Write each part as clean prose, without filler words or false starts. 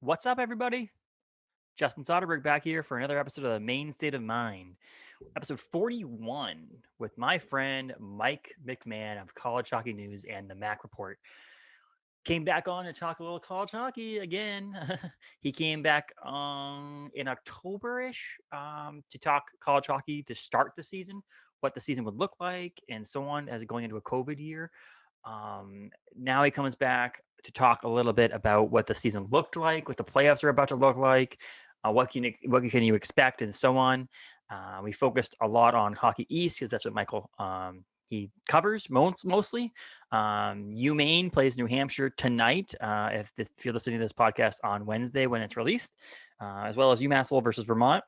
What's up, everybody? Justin Soderberg back here for another episode of the Maine State of Mind, episode 41, with my friend Mike McMahon of College Hockey News and the Mac Report. Came back on to talk a little college hockey again. He came back in October-ish to talk college hockey to start the season, what the season would look like, and so on as going into a COVID year. Now he comes back to talk a little bit about what the season looked like, what the playoffs are about to look like, what can you expect, and so on. We focused a lot on Hockey East because that's what Michael he covers mostly. Maine plays New Hampshire tonight. If you're listening to this podcast on Wednesday when it's released, as well as UMass Lowell versus Vermont.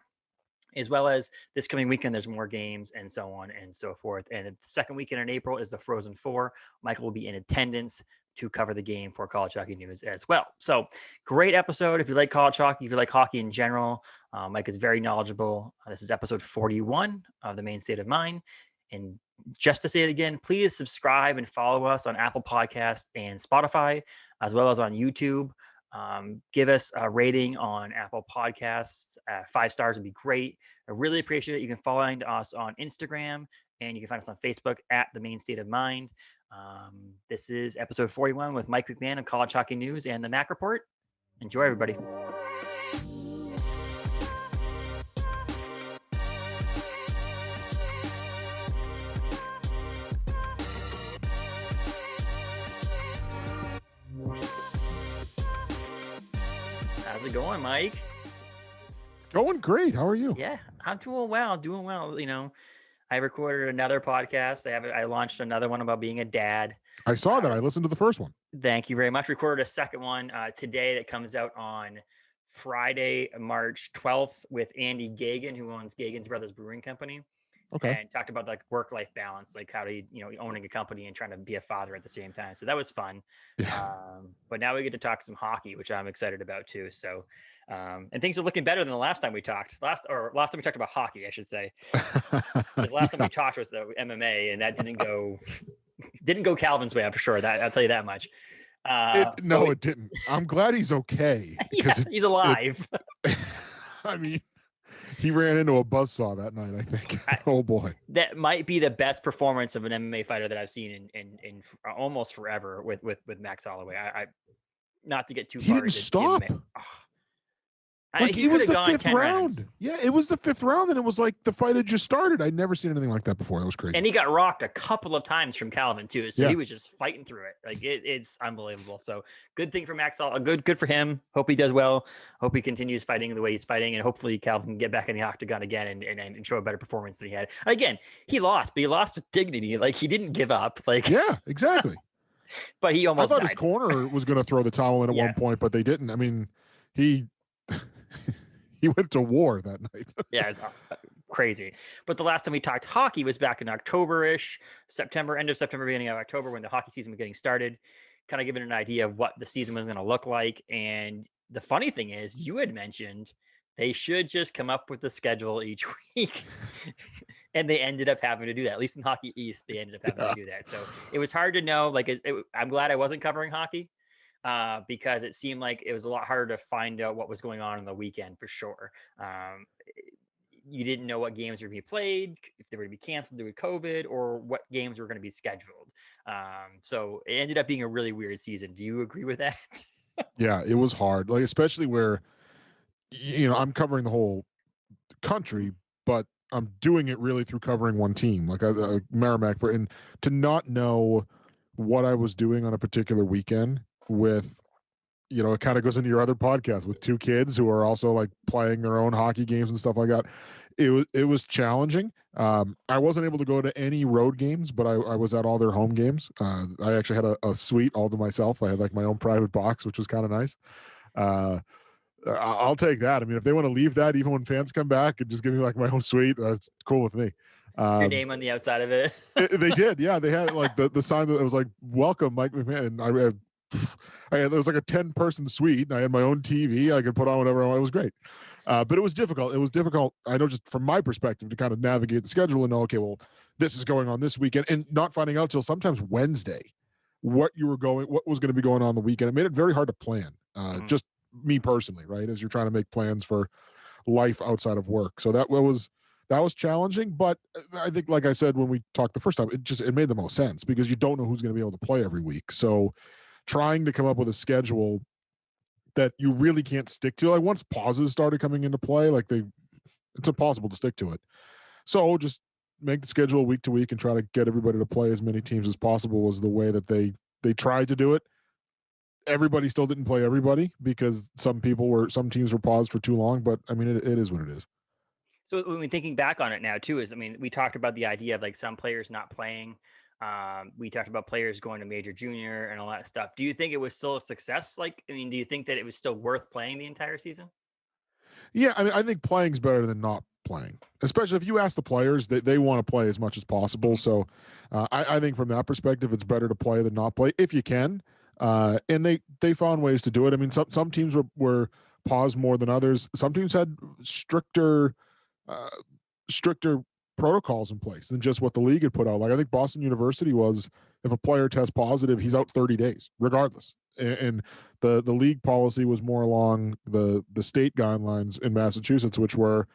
As well as this coming weekend, there's more games and so on and so forth. And the second weekend in April is the Frozen Four. Michael will be in attendance to cover the game for College Hockey News as well. So great episode. If you like college hockey, if you like hockey in general, Mike is very knowledgeable. This is episode 41 of the Maine State of Mind. And just to say it again, please subscribe and follow us on Apple Podcasts and Spotify, as well as on YouTube. Give us a rating on Apple Podcasts. 5 stars would be great. I really appreciate it. You can find us on Instagram and you can find us on Facebook at The Maine State of Mind. This is episode 41 with Mike McMahon of College Hockey News and the Mac Report. Enjoy, everybody. How's it going, Mike? It's going great. How are you? Yeah, I'm doing well. You know, I recorded another podcast. I launched another one about being a dad. I saw that. I listened to the first one. Thank you very much. Recorded a second one today that comes out on Friday, March 12th with Andy Gagan, who owns Gagan's Brothers Brewing Company. Okay. And talked about like work-life balance, like how to, owning a company and trying to be a father at the same time. So that was fun. Yeah. But now we get to talk some hockey, which I'm excited about too. So, and things are looking better than the last time we talked. Last time we talked about hockey, I should say. Because last time we talked was the MMA, and that didn't go Calvin's way. I'm for sure. That I'll tell you that much. It didn't. I'm glad he's okay. Yeah, he's alive. I mean, he ran into a buzzsaw that night, I think. Oh boy. That might be the best performance of an MMA fighter that I've seen in almost forever with Max Holloway. I not to get too far. He didn't stop. It was the 5th round. Yeah, it was the 5th round, and it was like the fight had just started. I'd never seen anything like that before. That was crazy. And he got rocked a couple of times from Calvin too, so yeah. He was just fighting through it. Like it's unbelievable. So good thing for Max. Good for him. Hope he does well. Hope he continues fighting the way he's fighting, and hopefully Calvin can get back in the octagon again and show a better performance than he had. Again, he lost, but he lost with dignity. Like he didn't give up. Like yeah, exactly. But he almost. I thought died. His corner was going to throw the towel in at one point, but they didn't. I mean, he went to war that night. Yeah, it's crazy. But the last time we talked hockey was back in October-ish, end of September, beginning of October, when the hockey season was getting started, kind of giving an idea of what the season was going to look like. And the funny thing is, you had mentioned they should just come up with the schedule each week. And they ended up having to do that. At least in Hockey East, they ended up having to do that. So it was hard to know. Like, I'm glad I wasn't covering hockey. Because it seemed like it was a lot harder to find out what was going on the weekend for sure. You didn't know what games were going to be played, if they were going to be canceled due to COVID, or what games were going to be scheduled. So it ended up being a really weird season. Do you agree with that? Yeah, it was hard. Like, especially where, I'm covering the whole country, but I'm doing it really through covering one team, like Merrimack, and to not know what I was doing on a particular weekend with, it kind of goes into your other podcast with 2 kids who are also like playing their own hockey games and stuff like that. It was challenging. I wasn't able to go to any road games, but I was at all their home games. I actually had a suite all to myself. I had like my own private box, which was kind of nice. I'll take that. I mean, if they want to leave that, even when fans come back and just give me like my own suite, that's cool with me. Your name on the outside of it. They did. Yeah. They had like the sign that was like, welcome, Mike McMahon. And there was like a 10-person suite, and I had my own TV. I could put on whatever I wanted. It was great. But it was difficult. I know, just from my perspective, to kind of navigate the schedule and know, okay, well, this is going on this weekend, and not finding out till sometimes Wednesday what was going to be going on the weekend. It made it very hard to plan. Just me personally, right? As you're trying to make plans for life outside of work. So that was challenging, but I think, like I said when we talked the first time, it made the most sense because you don't know who's going to be able to play every week. So trying to come up with a schedule that you really can't stick to, like once pauses started coming into play, it's impossible to stick to it. So just make the schedule week to week and try to get everybody to play as many teams as possible was the way that they tried to do it. Everybody still didn't play everybody because some teams were paused for too long, but I mean, it is what it is. So when we thinking back on it now too, is, I mean, we talked about the idea of like some players not playing. We talked about players going to major, junior, and all that stuff. Do you think it was still a success? Like, I mean, do you think that it was still worth playing the entire season? Yeah, I mean, I think playing's better than not playing, especially if you ask the players, they want to play as much as possible. Mhm. So I think from that perspective, it's better to play than not play if you can. And they found ways to do it. I mean, some teams were paused more than others. Some teams had uh, stricter protocols in place than just what the league had put out. Like I think Boston University was, if a player tests positive, he's out 30 days, regardless. And the league policy was more along the state guidelines in Massachusetts, which were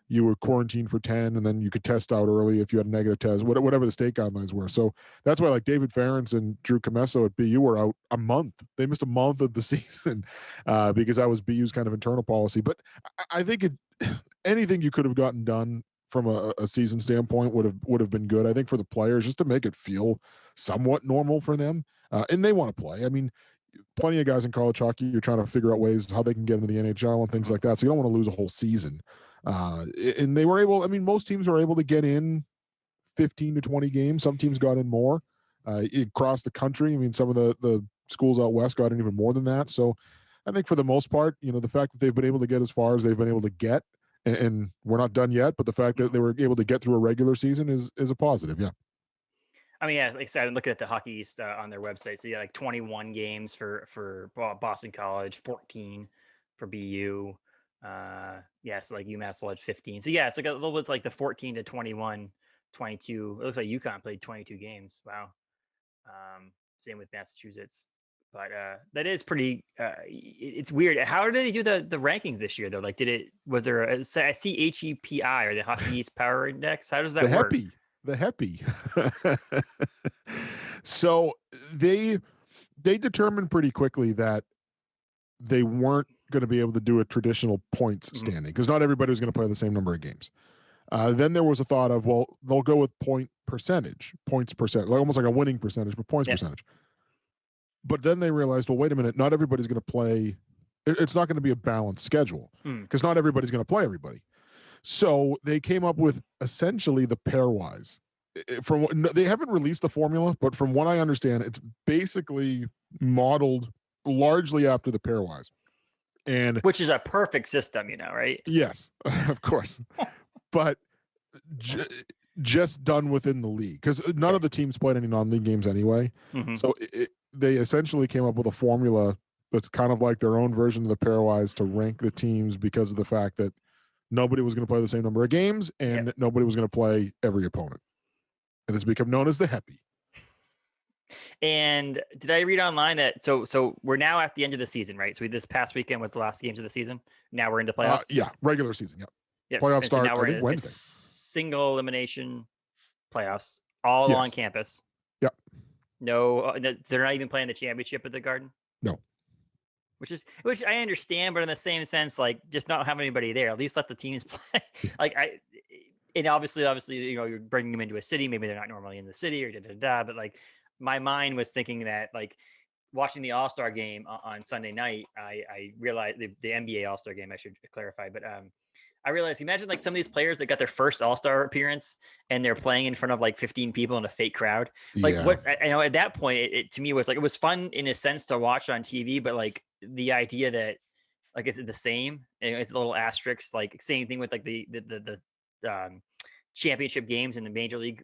you were quarantined for 10 and then you could test out early if you had a negative test, whatever the state guidelines were. So that's why like David Ferentz and Drew Comesso at BU were out a month. They missed a month of the season because that was BU's kind of internal policy. But I think anything you could have gotten done from a season standpoint would have been good. I think for the players, just to make it feel somewhat normal for them, and they want to play. I mean, plenty of guys in college hockey, you're trying to figure out ways how they can get into the NHL and things Mhm. like that. So you don't want to lose a whole season. And they were able. I mean, most teams were able to get in 15 to 20 games. Some teams got in more across the country. I mean, some of the schools out west got in even more than that. So I think for the most part, the fact that they've been able to get as far as they've been able to get, and we're not done yet, but the fact that Mhm. they were able to get through a regular season is a positive. Yeah. I mean, yeah, like I said, I'm looking at the Hockey East on their website. So yeah, like 21 games for Boston College, 14 for BU. Yeah, so like UMass will had 15. So yeah, it's like a little bit like the 14 to 21, 22. It looks like UConn played 22 games. Wow. Same with Massachusetts. But that is pretty. It's weird. How did they do the rankings this year though? Like, was there a CHEPI or the Hockey East Power Index? How does The that work? Heppy, the Heppy. So they they determined pretty quickly that they weren't going to be able to do a traditional points Mhm. standing because not everybody was going to play the same number of games. Then there was a thought of, well, they'll go with points percent, like almost like a winning percentage, but points Yeah. percentage. But then they realized, well, wait a minute, not everybody's going to play. It's not going to be a balanced schedule Mm. because not everybody's going to play everybody. So they came up with essentially the pairwise. They haven't released the formula, but from what I understand, it's basically modeled largely after the pairwise. And Which is a perfect system, right? yes, of course, but j- just done within the league because none Okay. of the teams played any non-league games anyway. Hmm. So they essentially came up with a formula that's kind of like their own version of the pairwise to rank the teams because of the fact that nobody was going to play the same number of games Yep. and nobody was going to play every opponent. And it's become known as the Heppy. And did I read online that so we're now at the end of the season, right? So this past weekend was the last games of the season. Now we're into playoffs. Yeah, regular season. Yep. Yes, Playoffs and so start, now I we're think, in a Wednesday. single elimination playoffs, all on Yes. campus. Yep. No, they're not even playing the championship at the Garden, No. which I understand, but in the same sense, like just not have anybody there. At least let the teams play. Yeah. Like and obviously, you're bringing them into a city. Maybe they're not normally in the city or da da da. But like, my mind was thinking that like watching the All Star game on Sunday night, I realized the NBA All Star game. I should clarify, but I realized, imagine like some of these players that got their first All Star appearance and they're playing in front of like 15 people in a fake crowd. Like, Yeah. what I know at that point, it to me was like it was fun in a sense to watch on TV, but like the idea that like is it the same? And it's a little asterisk. Like same thing with like the championship games in the major league,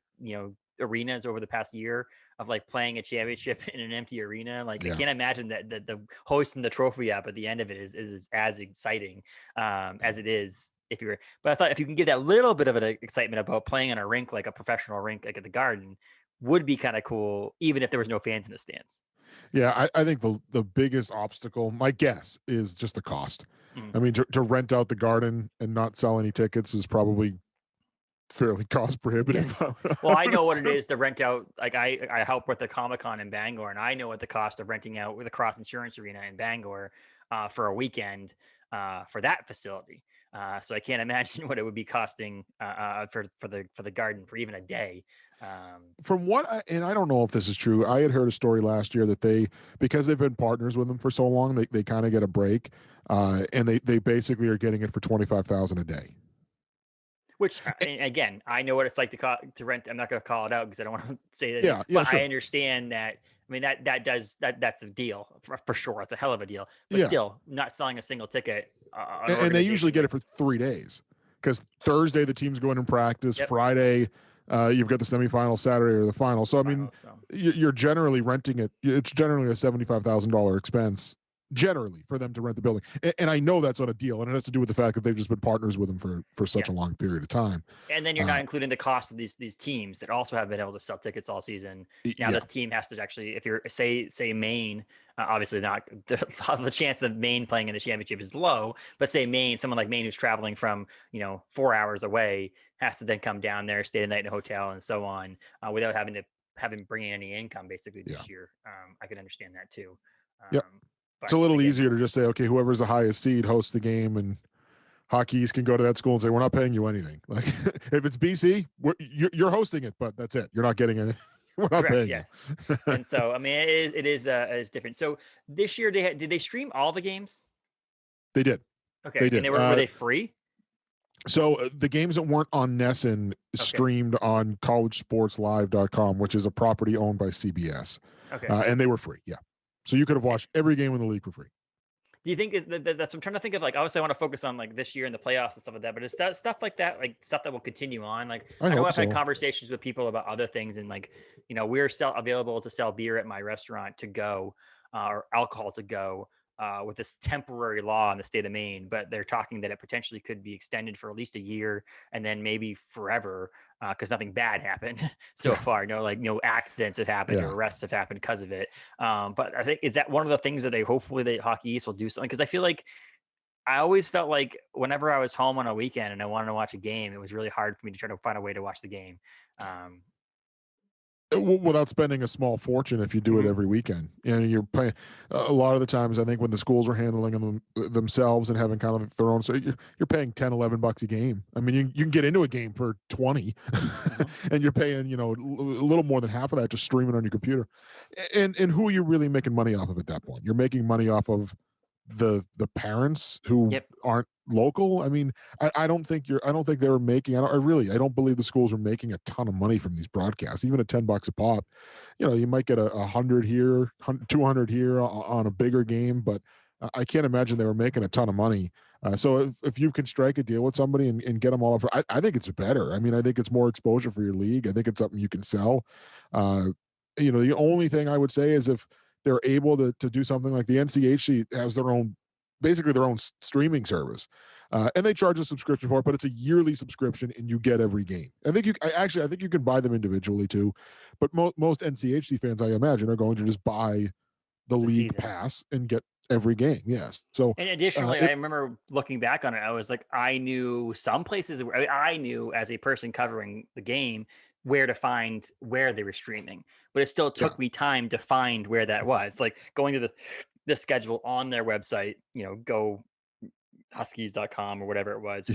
arenas over the past year of like playing a championship in an empty arena. Like I Yeah. can't imagine that the hoisting the trophy up at the end of it is as exciting as it is if you're. But I thought if you can get that little bit of an excitement about playing on a rink like a professional rink like at the Garden would be kind of cool, even if there was no fans in the stands. Yeah, I think the biggest obstacle, my guess, is just the cost. Mhm. I mean, to rent out the garden and not sell any tickets is probably fairly cost Yeah. prohibitive. Well, I I would know what it assume. is to rent out. Like I help with the Comic Con in Bangor, and I know what the cost of renting out with the Cross Insurance Arena in Bangor for a weekend for that facility. So I can't imagine what it would be costing for the garden for even a day. Um, From what and I don't know if this is true. I had heard a story last year that because they've been partners with them for so long, they kind of get a break, and they basically are getting it for 25,000 a day. Which again, I know what it's like to rent. I'm not going to call it out because I don't want to say that, Yeah, yeah, but I sure. understand that. I mean that's a deal for sure. It's a hell of a deal. But Yeah, still, not selling a single ticket, an and they usually organization get that. it for 3 days because Thursday the team's going in practice. Yep, Friday, you've got the semifinal. Saturday or the final. So I mean, final. So you're generally renting it. It's generally a $75,000 expense generally for them to rent the building. And I know that's not a deal, and it has to do with the fact that they've just been partners with them for such yeah, a long period of time. and then you're not Uh, including the cost of these teams that also have been able to sell tickets all season. Now yeah, this team has to actually, if you're say Maine, obviously not the chance of Maine playing in the championship is low, but say Maine, someone like Maine who's traveling from 4 hours away has to then come down there, stay the night in a hotel, and so on, without having bringing any income basically yeah, this year. I can understand that too, yeah. It's but a little again, easier to just say, okay, whoever's the highest seed hosts the game, and Hockey East can go to that school and say, we're not paying you anything. Like if it's BC, you're hosting it, but that's it. You're not getting any. We're not correct, paying yeah. you. And so, I mean, it is different. So this year, did they stream all the games? They did. They Okay, and did. were they free? So the games that weren't on Nesson Okay, streamed on collegesportslive.com, which is a property owned by CBS. okay. And they were free. Yeah. So you could have watched every game in the league for free. Do you think that's what I'm trying to think of? Like, obviously, I want to focus on like this year and the playoffs and stuff like that. But is that stuff like that, like stuff that will continue on? Like, I I know hope I've had so. conversations with people about other things, and like, we're available to sell beer at my restaurant to go, or alcohol to go. With this temporary law in the state of Maine, but they're talking that it potentially could be extended for at least a year and then maybe forever because nothing bad happened so Yeah. far. No accidents have happened or Yeah. arrests have happened because of it. But I think is that one of the things that they hopefully the Hockey East will do something because I feel like I always felt like whenever I was home on a weekend and I wanted to watch a game, it was really hard for me to try to find a way to watch the game. Um, Without spending a small fortune if you do it mhm, every weekend. And you're paying a lot of the times, I think when the schools are handling them themselves and having kind of their own, so you're paying 10, $11 a game. I mean, you can get into a game for 20 mhm. and you're paying, a little more than half of that just streaming on your computer. And who are you really making money off of at that point? You're making money off of the parents who Yep. aren't local. I mean, I don't think they were making, I don't believe the schools are making a ton of money from these broadcasts, even at $10 a pop. You might get a hundred here, 200 here on a bigger game, but I can't imagine they were making a ton of money. So if you can strike a deal with somebody and get them all up, I think it's better. I mean, I think it's more exposure for your league. I think it's something you can sell. Uh, the only thing I would say is if they're able to do something like the NCHC has their own, basically their own streaming service, and they charge a subscription for it, but it's a yearly subscription and you get every game. I think you can buy them individually too, but most NCHC fans, I imagine, are going to just buy the The league season. pass and get every game. Yes. So And additionally, I it remember looking back on it, I was like, I knew some places where I knew as a person covering the game where to find where they were streaming, but it still yeah. took me time to find where that was. Like going to the schedule on their website, go huskies.com or whatever it was,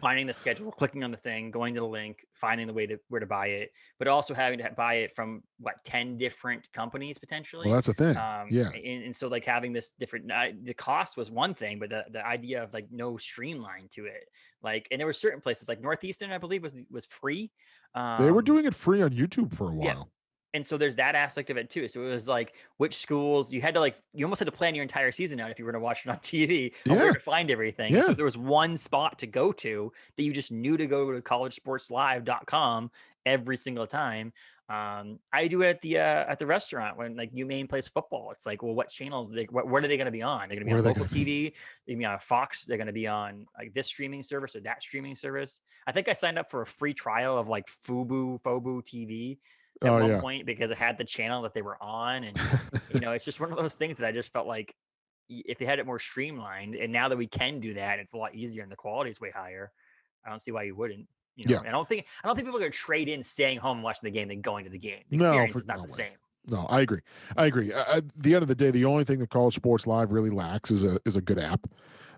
finding the schedule, clicking on the thing, going to the link, finding the way to where to buy it, but also having to buy it from 10 different companies Well, potentially. that's the thing. Yeah. And so like having this different, the cost was one thing, but the idea of like no streamline to it, like, and there were certain places like Northeastern, I believe was free. They were Um, doing it free on YouTube for a yeah, while. and so there's that aspect of it too. So it was like which schools you had to you almost had to plan your entire season out if you were going to watch it on TV on where Yeah. to find everything. And so Yeah. there was one spot to go to that you just knew to go to collegesportslive.com every single time. I do it at the restaurant when like UMaine plays football. It's like, well, what channels what are they going to be on? They're going to be Where are on they local going to be? TV. They're going to be on Fox. They're going to be on like this streaming service or that streaming service. I think I signed up for a free trial of like Fubu TV at Oh one yeah. point because it had the channel that they were on, and it's just one of those things that I just felt like if they had it more streamlined, and now that we can do that, it's a lot easier and the quality is way higher. I don't see why you wouldn't. Yeah. I don't think people are going to trade in staying home and watching the game than going to the game. The No, experience is not no the way. same. No, I agree. At the end of the day, the only thing that College Sports Live really lacks is a good app.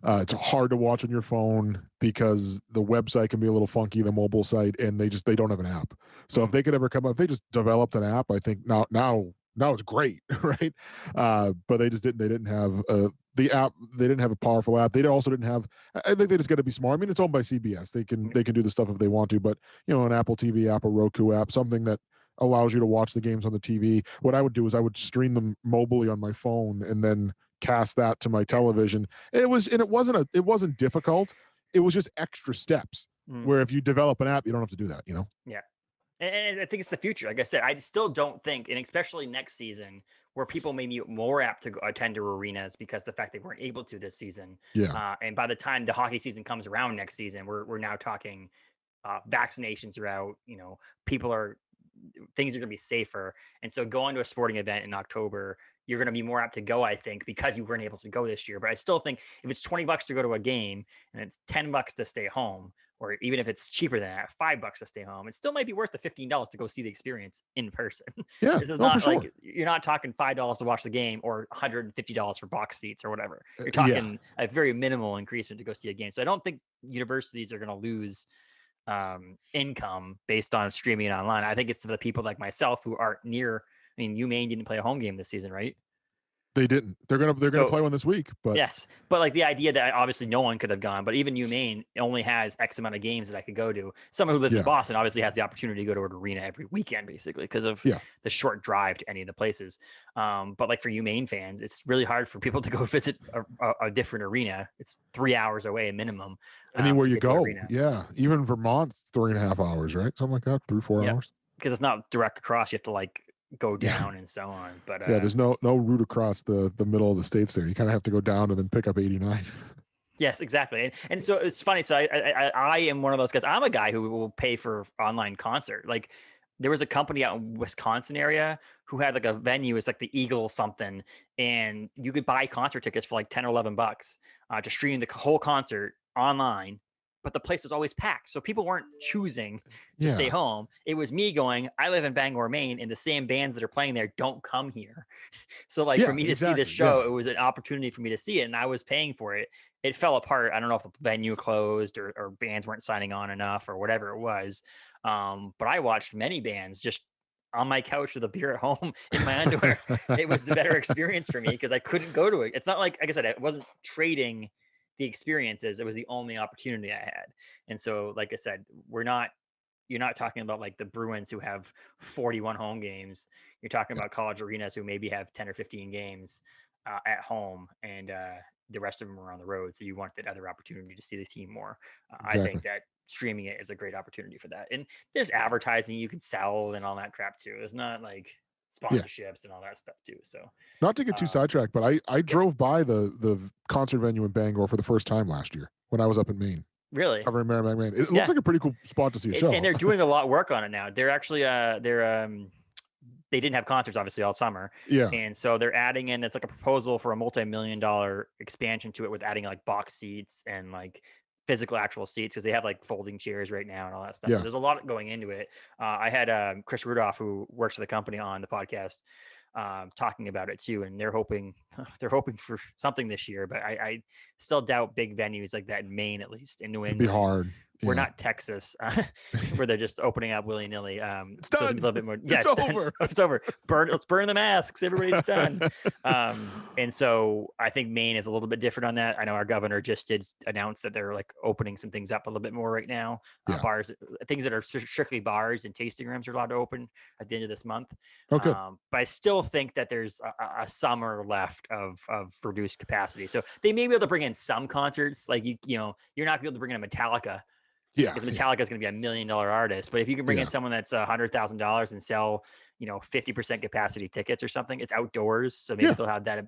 It's hard to watch on your phone because the website can be a little funky, the mobile site, and they don't have an app. So if they could ever come up, if they just developed an app, I think now it's great, right? But they didn't have the app. They didn't have a powerful app. They also didn't have. I think they just got to be smart. I mean, it's owned by CBS. They can do the stuff if they want to, but an Apple TV app, a Roku app, something that allows you to watch the games on the TV. What I would do is I would stream them mobily on my phone and then cast that to my television. It wasn't difficult. It was just extra steps Mm. where if you develop an app, you don't have to do that, Yeah. And I think it's the future. Like I said, I still don't think, and especially next season, where people may be more apt to attend to arenas because the fact they weren't able to this season. Yeah. And by the time the hockey season comes around next season, we're now talking vaccinations are out. People are things are going to be safer. And so going to a sporting event in October, you're going to be more apt to go, I think, because you weren't able to go this year. But I still think if it's $20 to go to a game and it's $10 to stay home, or even if it's cheaper than that, $5 to stay home, it still might be worth the $15 to go see the experience in person. Yeah. This is No, for not sure. like you're not talking $5 to watch the game or $150 for box seats or whatever. You're Yeah. talking a very minimal increase to go see a game. So I don't think universities are going to lose income based on streaming it online. I think it's for the people like myself who aren't near. I mean, UMaine didn't play a home game this season, right? They didn't. They're gonna play one this week, but yes, but like the idea that obviously no one could have gone, but even UMaine only has X amount of games that I could go to. Someone who lives in yeah. Boston obviously has the opportunity to go to an arena every weekend, basically, because of Yeah. the short drive to any of the places. But like for UMaine fans, it's really hard for people to go visit a different arena. It's 3 hours away minimum. Anywhere To you get to an go. arena. Yeah. Even Vermont's 3.5 hours, right? Something like that. 3-4 Yeah, hours. because it's not direct across. You have to like go Yeah. down and so on. But Yeah, there's no route across the middle of the states there. You kind of have to go down and then pick up 89. yes, exactly. And so it's funny. So I am one of those guys. I'm a guy who will pay for online concert. Like there was a company out in Wisconsin area who had like a venue. It's like the Eagle something, and you could buy concert tickets for like 10 or $11 to stream the whole concert online. But the place was always packed, so people weren't choosing to stay home. It was me going. I live in Bangor, Maine, and the same bands that are playing there don't come here. So like for me to see this show, it was an opportunity for me to see it, and I was paying for it. It fell apart. I don't know if the venue closed or bands weren't signing on enough or whatever it was. But I watched many bands just on my couch with a beer at home in my underwear. It was the better experience for me because I couldn't go to it. It's not like I said, I wasn't trading the experiences. It was the only opportunity I had. And so, like I said, you're not talking about like the Bruins who have 41 home games. You're talking about college arenas who maybe have 10 or 15 games at home, and the rest of them are on the road. So you want that other opportunity to see the team more. I think that streaming it is a great opportunity for that. And there's advertising you can sell and all that crap too. It's not like sponsorships and all that stuff too. So not to get too sidetracked, but I drove by the concert venue in Bangor for the first time last year when I was up in Maine. Really? Covering Merrimack, Maine. It looks like a pretty cool spot to see a show. And they're doing a lot of work on it now. They're actually they didn't have concerts obviously all summer. Yeah. And so they're adding in, it's like a proposal for a multi-million-dollar expansion to it with adding like box seats and like physical actual seats because they have like folding chairs right now and all that stuff. So there's a lot going into it. I had Chris Rudolph, who works for the company, on the podcast talking about it too, and they're hoping for something this year, but I still doubt big venues like that in Maine, at least in New England. It'd be hard. We're not Texas, where they're just opening up willy nilly. It's done. So it's a little bit more. Yeah, it's over. It's over. Let's burn the masks. Everybody's done. And so I think Maine is a little bit different on that. I know our governor just did announce that they're like opening some things up a little bit more right now. Bars, things that are strictly bars and tasting rooms are allowed to open at the end of this month. Okay. But I still think that there's a summer left of reduced capacity. So they may be able to bring in some concerts, like you're not gonna be able to bring in a Metallica Yeah, because Metallica is going to be $1 million artist. But if you can bring in yeah, someone that's $100,000 and sell, 50% capacity tickets or something, it's outdoors. So maybe yeah, they'll have that,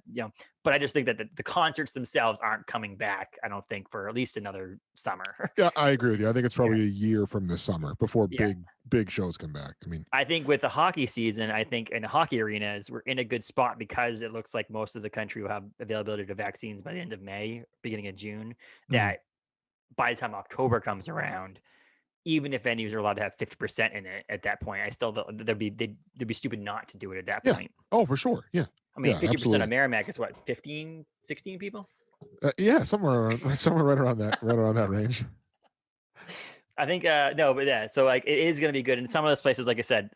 but I just think that the concerts themselves aren't coming back. I don't think for at least another summer. yeah. I agree with you. I think it's Yeah. probably a year from this summer before Yeah. big shows come back. I mean, I think with the hockey season, I think in the hockey arenas, we're in a good spot because it looks like most of the country will have availability to vaccines by the end of May, beginning of June. mhm. That by the time October comes around, even if venues are allowed to have 50% in it at that point, I still they'd be stupid not to do it at that Yeah. point. Oh, for sure. Yeah. I mean, Yeah, 50% of absolutely. Merrimack is what, 15, 16 people? Yeah, somewhere right around that range. I think no, but yeah, so like it is going to be good. And some of those places, like I said,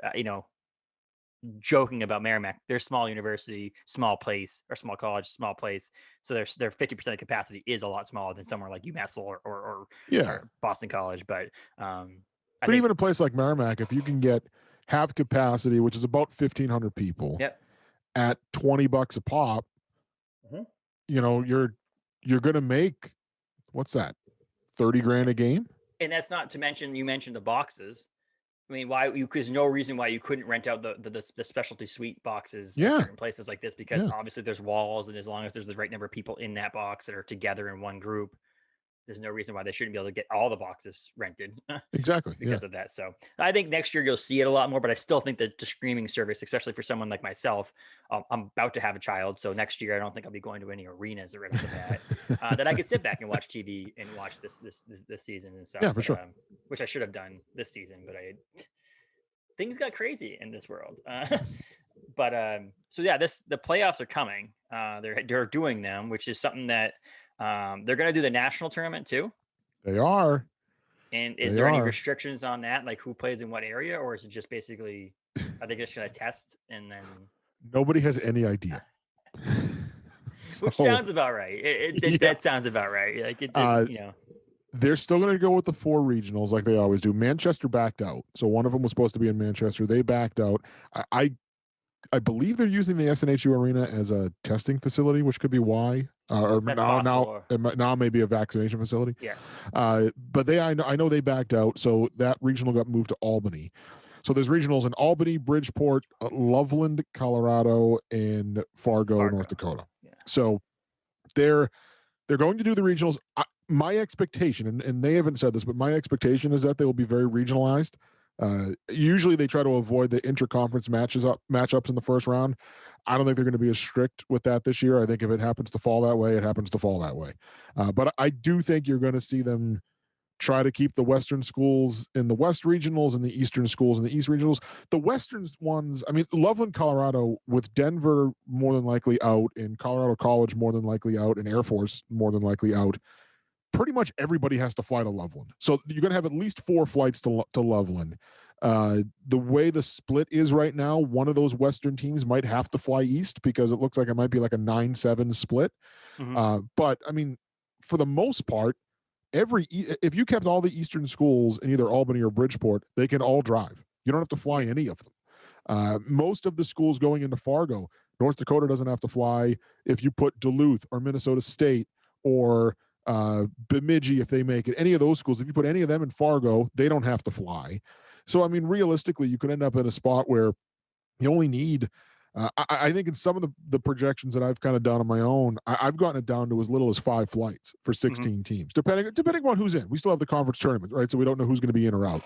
joking about Merrimack, they're small university, small place, or small college, small place. So their 50% of capacity is a lot smaller than somewhere like UMass Yeah. or Boston College. But I But think, even a place like Merrimack, if you can get half capacity, which is about 1,500 people, yep. at $20 a pop, Mhm. you're gonna make, what's that, 30 grand a game? And that's not to mention, you mentioned the boxes. I mean, there's no reason why you couldn't rent out the specialty suite boxes at Yeah, certain places like this, because yeah, obviously there's walls, and as long as there's the right number of people in that box that are together in one group, there's no reason why they shouldn't be able to get all the boxes rented exactly. Yeah. because of that. So I think next year you'll see it a lot more, but I still think that the streaming service, especially for someone like myself, I'm about to have a child, so next year I don't think I'll be going to any arenas or anything that I could sit back and watch TV and watch this season and stuff. Yeah, for But sure. which I should have done this season, but things got crazy in this world. But so yeah, the playoffs are coming. They're doing them, which is something that they're going to do the national tournament too. They are. And is They there any are. restrictions on that, like who plays in what area, or is it just basically are they just going to test and then? Nobody has any idea. Which So, sounds about right. yeah. That sounds about right. Like Uh, they're still going to go with the 4 regionals like they always do. Manchester backed out. So one of them was supposed to be in Manchester. They backed out. I believe they're using the SNHU arena as a testing facility, which could be why. Or that's now possible. now maybe a vaccination facility. Yeah. But I know they backed out, so that regional got moved to Albany. So there's regionals in Albany, Bridgeport, Loveland, Colorado, and Fargo, North Dakota. Yeah. So they're going to do the regionals. My expectation, and they haven't said this, but my expectation is that they will be very regionalized. Usually they try to avoid the interconference matchups in the first round. I don't think they're going to be as strict with that this year. I think if it happens to fall that way, it happens to fall that way. But I do think you're going to see them try to keep the Western schools in the West regionals and the Eastern schools in the East regionals. The Western ones, I mean, Loveland, Colorado, with Denver more than likely out, and Colorado College more than likely out, and Air Force more than likely out, pretty much everybody has to fly to Loveland. So you're going to have at least 4 flights to Loveland. The way the split is right now, one of those Western teams might have to fly east because it looks like it might be like a 9-7 split. Mm-hmm. But I mean, for the most part, if you kept all the Eastern schools in either Albany or Bridgeport, they can all drive. You don't have to fly any of them. Most of the schools going into Fargo, North Dakota doesn't have to fly. If you put Duluth or Minnesota State or Bemidji, if they make it, any of those schools, if you put any of them in Fargo, they don't have to fly. So, I mean, realistically, you could end up in a spot where you only need I think in some of the projections that I've kind of done on my own, I've gotten it down to as little as 5 flights for 16 Mm-hmm. teams, depending on who's in. We still have the conference tournament, right? So we don't know who's going to be in or out.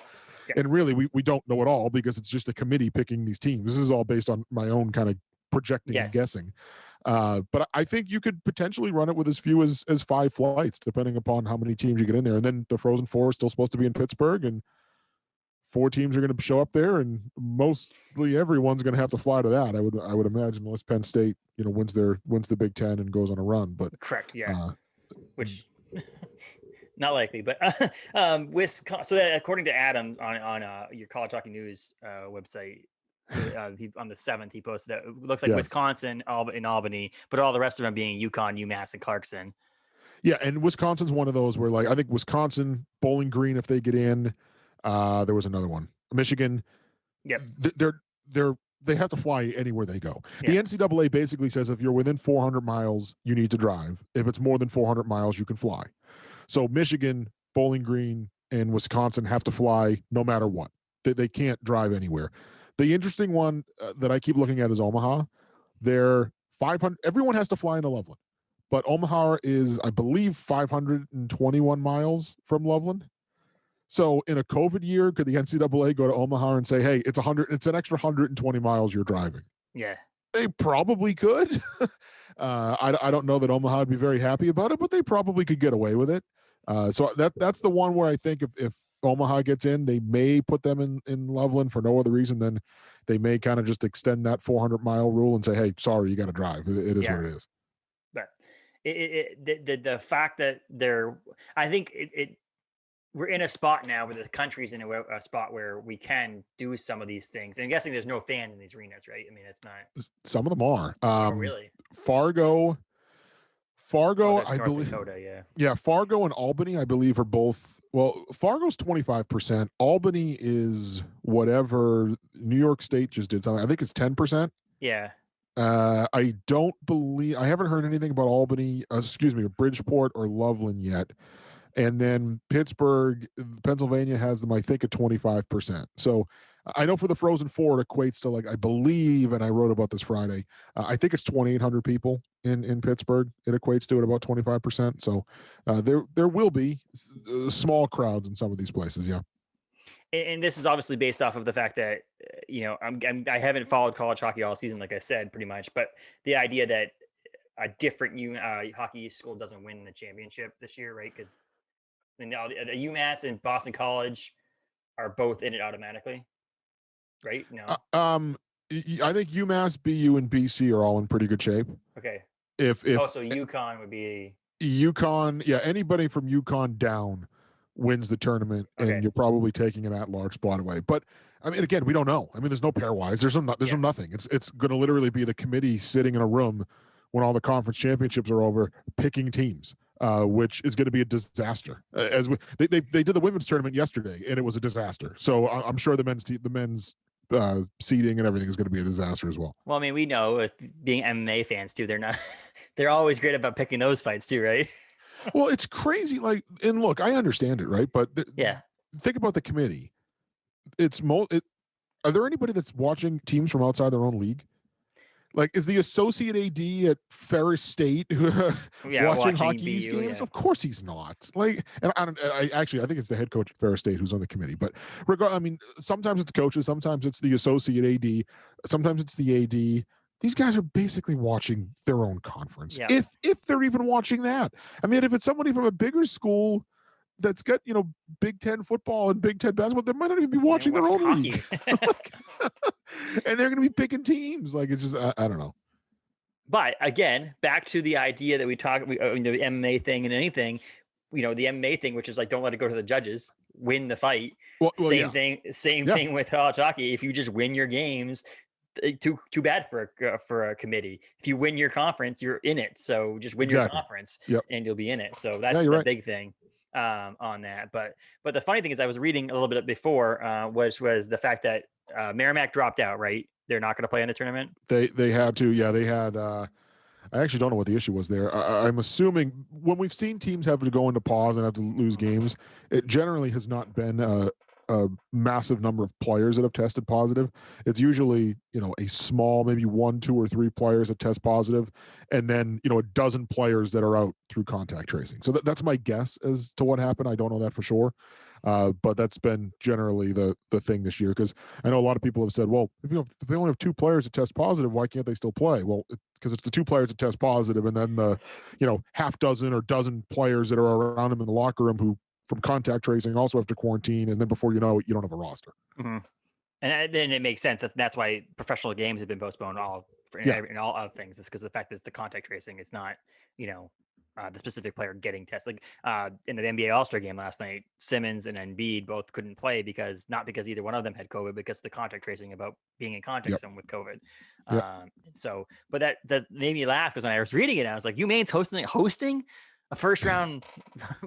Yes. And really, we don't know at all because it's just a committee picking these teams. This is all based on my own kind of projecting and guessing. But I think you could potentially run it with as few as 5 flights, depending upon how many teams you get in there. And then the Frozen Four is still supposed to be in Pittsburgh, and 4 teams are going to show up there, and mostly everyone's going to have to fly to that. I would imagine, unless Penn State, wins the Big Ten and goes on a run. But correct, yeah, which not likely. But Wisconsin. So that, according to Adam on your College Hockey News website, on the 7th, he posted that it looks like Wisconsin, in Albany, but all the rest of them being UConn, UMass, and Clarkson. Yeah, and Wisconsin's one of those where, like, I think Wisconsin, Bowling Green, if they get in. There was another one, Michigan. Yep. They have to fly anywhere they go. Yeah. The NCAA basically says if you're within 400 miles, you need to drive. If it's more than 400 miles, you can fly. So Michigan, Bowling Green, and Wisconsin have to fly no matter what. They can't drive anywhere. The interesting one that I keep looking at is Omaha. They're 500. Everyone has to fly into Loveland, but Omaha is, I believe, 521 miles from Loveland. So in a COVID year, could the NCAA go to Omaha and say, "Hey, it's an extra 120 miles you're driving"? Yeah. They probably could. I don't know that Omaha would be very happy about it, but they probably could get away with it. So that's the one where I think if Omaha gets in, they may put them in Loveland for no other reason than they may kind of just extend that 400-mile rule and say, "Hey, sorry, you got to drive. It is what it is." But the fact that I think we're in a spot now where the country's in a spot where we can do some of these things. And I'm guessing there's no fans in these arenas, right? I mean, it's not. Some of them are. Oh, really? Fargo, Oh, that's I North believe. Dakota. Yeah. Yeah, Fargo and Albany, I believe, are both. Well, Fargo's 25%. Albany is whatever New York State just did something. I think it's 10%. Yeah. I don't believe I haven't heard anything about Albany. Bridgeport or Loveland yet. And then Pittsburgh, Pennsylvania has them, I think, at 25%. So I know for the Frozen Four, it equates to, like, I believe, and I wrote about this Friday, I think it's 2,800 people in Pittsburgh. It equates to at about 25%. So there will be small crowds in some of these places. Yeah. And this is obviously based off of the fact that I haven't followed college hockey all season, like I said, pretty much. But the idea that a different hockey school doesn't win the championship this year, right? Because the UMass and Boston College are both in it automatically, right? No. I think UMass, BU, and BC are all in pretty good shape. Okay. If So UConn would be UConn, yeah, anybody from UConn down wins the tournament, and you're probably taking an at-large spot away. But I mean, again, we don't know. I mean, there's no pairwise. There's nothing. It's going to literally be the committee sitting in a room when all the conference championships are over, picking teams, which is going to be a disaster. They did the women's tournament yesterday, and it was a disaster. So I'm sure the men's seeding and everything is going to be a disaster as well. Well, I mean, we know, being MMA fans too, they're not. They're always great about picking those fights too, right? Well, it's crazy. Like, and look, I understand it, right? But think about the committee. Are there anybody that's watching teams from outside their own league? Like, is the associate AD at Ferris State watching Hockey East games? Yeah. Of course he's not. Like, and I think it's the head coach at Ferris State who's on the committee. But I mean, sometimes it's the coaches, sometimes it's the associate AD, sometimes it's the AD. These guys are basically watching their own conference, if they're even watching that. I mean, if it's somebody from a bigger school that's got, Big Ten football and Big Ten basketball, they might not even be watching their own hockey league. And they're going to be picking teams. Like, it's just, I don't know. But again, back to the idea that the MMA thing and anything, the MMA thing, which is like, don't let it go to the judges, win the fight. Same thing with college hockey. If you just win your games, too bad for a committee. If you win your conference, you're in it. So just win your conference, and you'll be in it. So that's the big thing on that. But the funny thing is, I was reading a little bit before was the fact that Merrimack dropped out. Right, they're not going to play in the tournament. They had to. Yeah, they had. I actually don't know what the issue was there. I'm assuming when we've seen teams have to go into pause and have to lose games, it generally has not been a massive number of players that have tested positive. It's usually, a small, maybe 1, 2, or 3 players that test positive, and then, a dozen players that are out through contact tracing. So that's my guess as to what happened. I don't know that for sure. But that's been generally the thing this year, because I know a lot of people have said, well, if they only have 2 players that test positive, why can't they still play? Well, because it's the 2 players that test positive, and then the half dozen or dozen players that are around them in the locker room who from contact tracing also have to quarantine, and then before you know it, you don't have a roster. Mm-hmm. And then it makes sense. That's why professional games have been postponed in all other things. It's because the fact that it's the contact tracing, it's not the specific player getting tested. Like in the NBA All-Star game last night, Simmons and Embiid both couldn't play not because either one of them had COVID, because the contact tracing about being in contact with someone with COVID. But that made me laugh, because when I was reading it, I was like, Maine's hosting a first round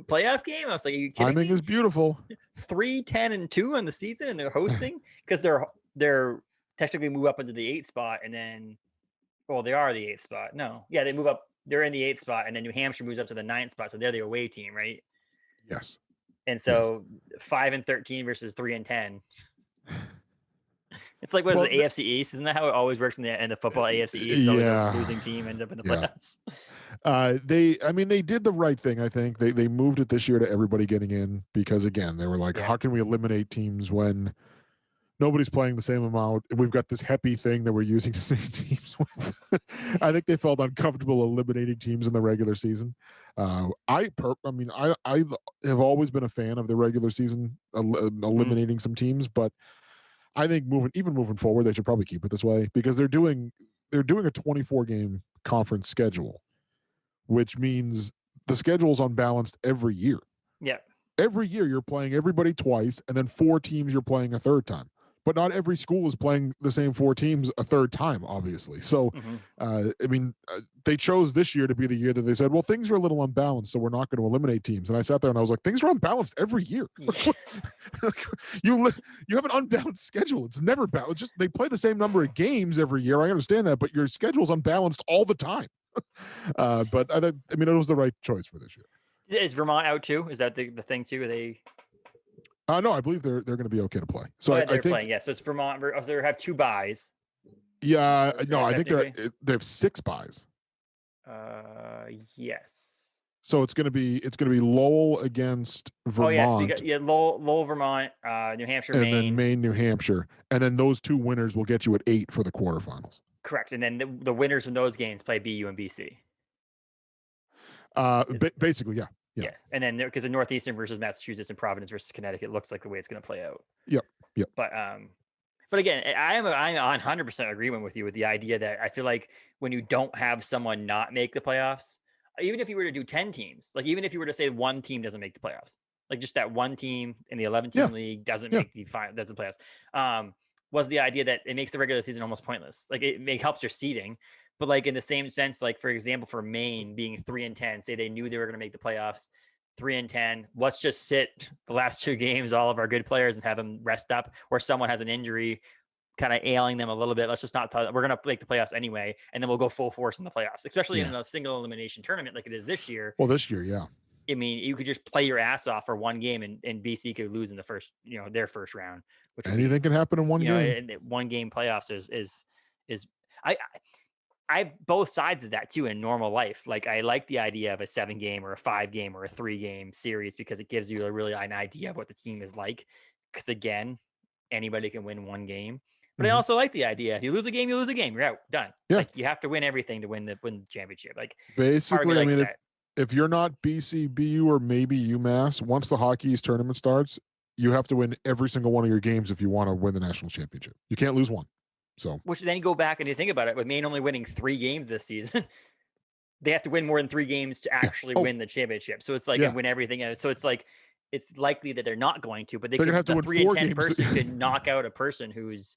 playoff game. I was like, are you kidding me? Timing is beautiful. 3-10-2 on the season, and they're hosting because they're technically move up into the 8th spot, and then, they are the 8th spot. No, yeah, they move up. They're in the 8th spot, and then New Hampshire moves up to the 9th spot, so they're the away team, right? Yes. And Yes. so 5-13 versus 3-10. It's like, what is Well, it, AFC East? Isn't that how it always works in the football AFC East? It's always a yeah. losing team ends up in the Yeah. playoffs. They did the right thing. I think they moved it this year to everybody getting in because, again, they were like, Yeah. how can we eliminate teams when nobody's playing the same amount? And we've got this happy thing that we're using to save teams with. I think they felt uncomfortable eliminating teams in the regular season. I have always been a fan of the regular season eliminating some teams, but I think moving forward, they should probably keep it this way because they're doing a 24 game conference schedule, which means the schedule's unbalanced every year. Yeah. Every year you're playing everybody twice, and then 4 teams you're playing a third time. But not every school is playing the same 4 teams a third time, obviously. So, they chose this year to be the year that they said, well, things are a little unbalanced, so we're not going to eliminate teams. And I sat there and I was like, things are unbalanced every year. You have an unbalanced schedule. It's never balanced. Just they play the same number of games every year. I understand that, but your schedule's unbalanced all the time. But it was the right choice for this year. Is Vermont out too? Is that the thing too? Are they? No, I believe they're going to be okay to play. So I think playing. Yeah, so it's Vermont. So they have 2 buys. Yeah, no, I think they have 6 buys. Yes. So it's going to be Lowell against Vermont. Oh yes, Lowell, Vermont, New Hampshire, and Maine. then Maine, New Hampshire, and then those 2 winners will get you at 8 for the quarterfinals. Correct, and then the winners from those games play BU and BC. Basically, yeah. Yeah, and then because the Northeastern versus Massachusetts and Providence versus Connecticut looks like the way it's going to play out. Yep. But again, I'm 100% agreement with you with the idea that I feel like when you don't have someone not make the playoffs, even if you were to do 10 teams, like even if you were to say one team doesn't make the playoffs, like just that one team in the 11-team league doesn't make the playoffs, was the idea that it makes the regular season almost pointless. Like it helps your seeding. But like in the same sense, like for example, for Maine being 3-10, say they knew they were going to make the playoffs, 3-10. Let's just sit the last 2 games, all of our good players, and have them rest up. Or someone has an injury, kind of ailing them a little bit. Let's just not. We're going to make the playoffs anyway, and then we'll go full force in the playoffs, especially in a single elimination tournament like it is this year. Well, this year, yeah. I mean, you could just play your ass off for one game, and BC could lose in the first, their first round. Which anything can happen in one game. And 1 game playoffs is I have both sides of that too in normal life. Like I like the idea of a 7-game or a 5-game or a 3-game series because it gives you an idea of what the team is like. Because again, anybody can win 1 game. But I also like the idea. If you lose a game, you lose a game. You're out. Done. Yeah. Like you have to win everything to win the championship. Like basically, I mean, if you're not BC, BU, or maybe UMass, once the Hockey East tournament starts, you have to win every single one of your games if you want to win the national championship. You can't lose one. So, which then you go back and you think about it, with Maine only winning 3 games this season, they have to win more than 3 games to actually win the championship. So it's like and win everything. So it's like it's likely that they're not going to, but they're going to have to win 3-10 person could knock out a person who's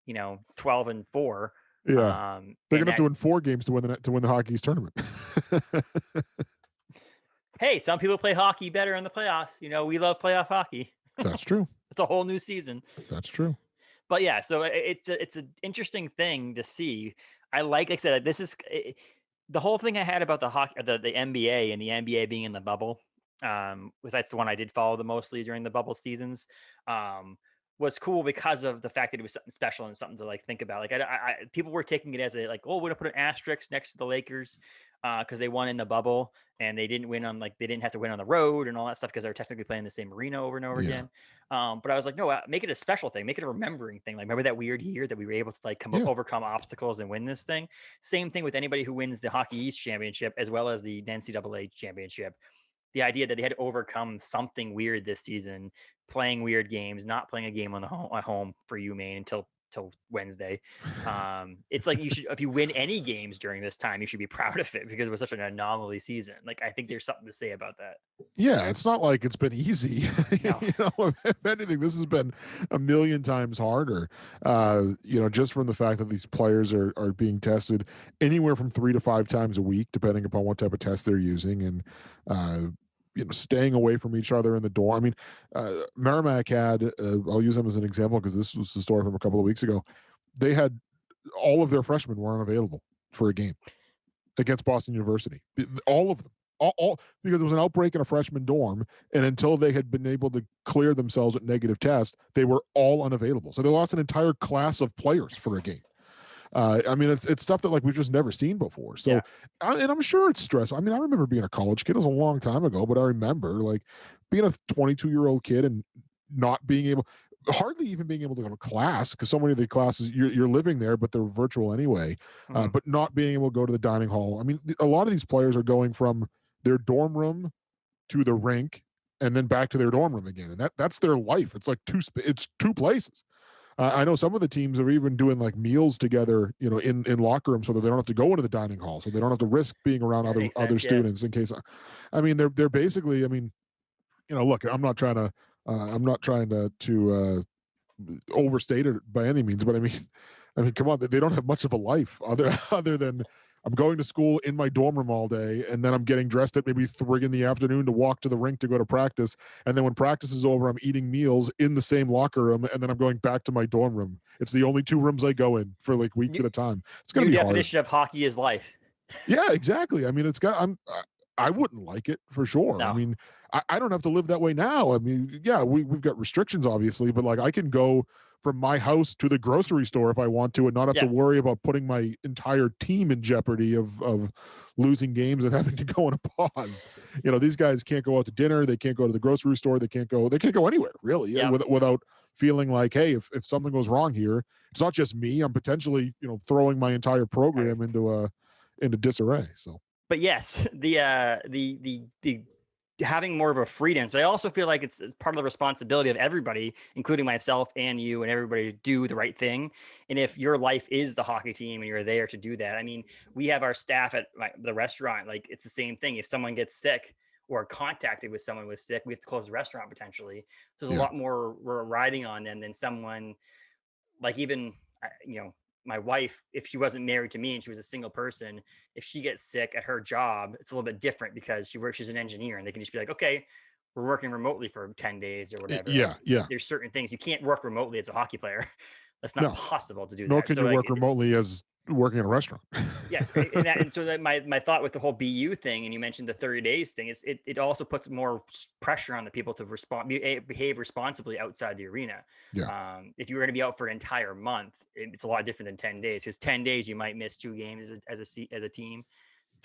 12-4. Yeah, they're going to have to win 4 games to win the Hockey East tournament. Hey, some people play hockey better in the playoffs. We love playoff hockey. That's true. It's a whole new season. That's true. But yeah, so it's an interesting thing to see. Like I said, this is the whole thing I had about the NBA and the NBA being in the bubble. That's the one I did follow the mostly during the bubble seasons. Was cool because of the fact that it was something special and something to like think about. Like people were taking it as we're gonna put an asterisk next to the Lakers because they won in the bubble and they didn't win they didn't have to win on the road and all that stuff because they were technically playing the same arena over and over again. But I was like, no, make it a special thing, make it a remembering thing. Like remember that weird year that we were able to overcome obstacles and win this thing. Same thing with anybody who wins the Hockey East championship as well as the NCAA championship. The idea that they had to overcome something weird this season, playing weird games, not playing a game at home for you, Maine, until Wednesday. It's like you should, if you win any games during this time, you should be proud of it because it was such an anomaly season. Like I think there's something to say about that. Yeah, it's not like it's been easy. No. If anything, this has been a million times harder. Just from the fact that these players are being tested anywhere from 3 to 5 times a week, depending upon what type of test they're using, and staying away from each other in the dorm. I mean, Merrimack had, I'll use them as an example because this was the story from a couple of weeks ago. They had all of their freshmen were unavailable for a game against Boston University. All of them. all because there was an outbreak in a freshman dorm, and until they had been able to clear themselves with negative tests, they were all unavailable. So they lost an entire class of players for a game. I mean, it's stuff that like we've just never seen before. So, Yeah. and I'm sure it's stressful. I mean, I remember being a college kid. It was a long time ago, but I remember like being a 22-year-old kid and not being able, hardly even being able to go to class because so many of the classes you're living there, but they're virtual anyway. But not being able to go to the dining hall. I mean, a lot of these players are going from their dorm room to the rink and then back to their dorm room again, and that's their life. It's like it's two places. I know some of the teams are even doing like meals together, you know, in locker rooms so that they don't have to go into the dining hall, so they don't have to risk being around other students in case. I mean, they're basically. I mean, you know, look, I'm not trying to overstate it by any means, but I mean, come on, they don't have much of a life other than I'm going to school in my dorm room all day, and then I'm getting dressed at maybe 3 in the afternoon to walk to the rink to go to practice, and then when practice is over, I'm eating meals in the same locker room, and then I'm going back to my dorm room. It's the only 2 rooms I go in for like weeks at a time. It's gonna New be hard. definition of hockey is life. Yeah, exactly. I mean, I wouldn't like it for sure. No. I mean, I don't have to live that way now. I mean, yeah, we've got restrictions, obviously, but like I can go from my house to the grocery store if I want to and not have to worry about putting my entire team in jeopardy of losing games and having to go on a pause. You know, these guys can't go out to dinner. They can't go to the grocery store. They can't go anywhere really without feeling like, hey, if something goes wrong here, it's not just me. I'm potentially, you know, throwing my entire program into disarray. So, but yes, the having more of a freedom. But I also feel like it's part of the responsibility of everybody, including myself and you and everybody, to do the right thing. And if your life is the hockey team and you're there to do that, I mean, we have our staff at the restaurant. Like it's the same thing. If someone gets sick or contacted with someone who's sick, we have to close the restaurant potentially. So there's a lot more we're riding on them than someone like even, you know, my wife, if she wasn't married to me and she was a single person, if she gets sick at her job, it's a little bit different because she's an engineer and they can just be like, okay, we're working remotely for 10 days or whatever. Yeah. There's certain things you can't work remotely as a hockey player. That's not possible to do Nor that. can you work remotely as working in a restaurant. Yes. And so that my thought with the whole BU thing, and you mentioned the 30 days thing, is it also puts more pressure on the people to behave responsibly outside the arena. Yeah. If you were going to be out for an entire month, it's a lot different than 10 days, because 10 days you might miss 2 games as a team.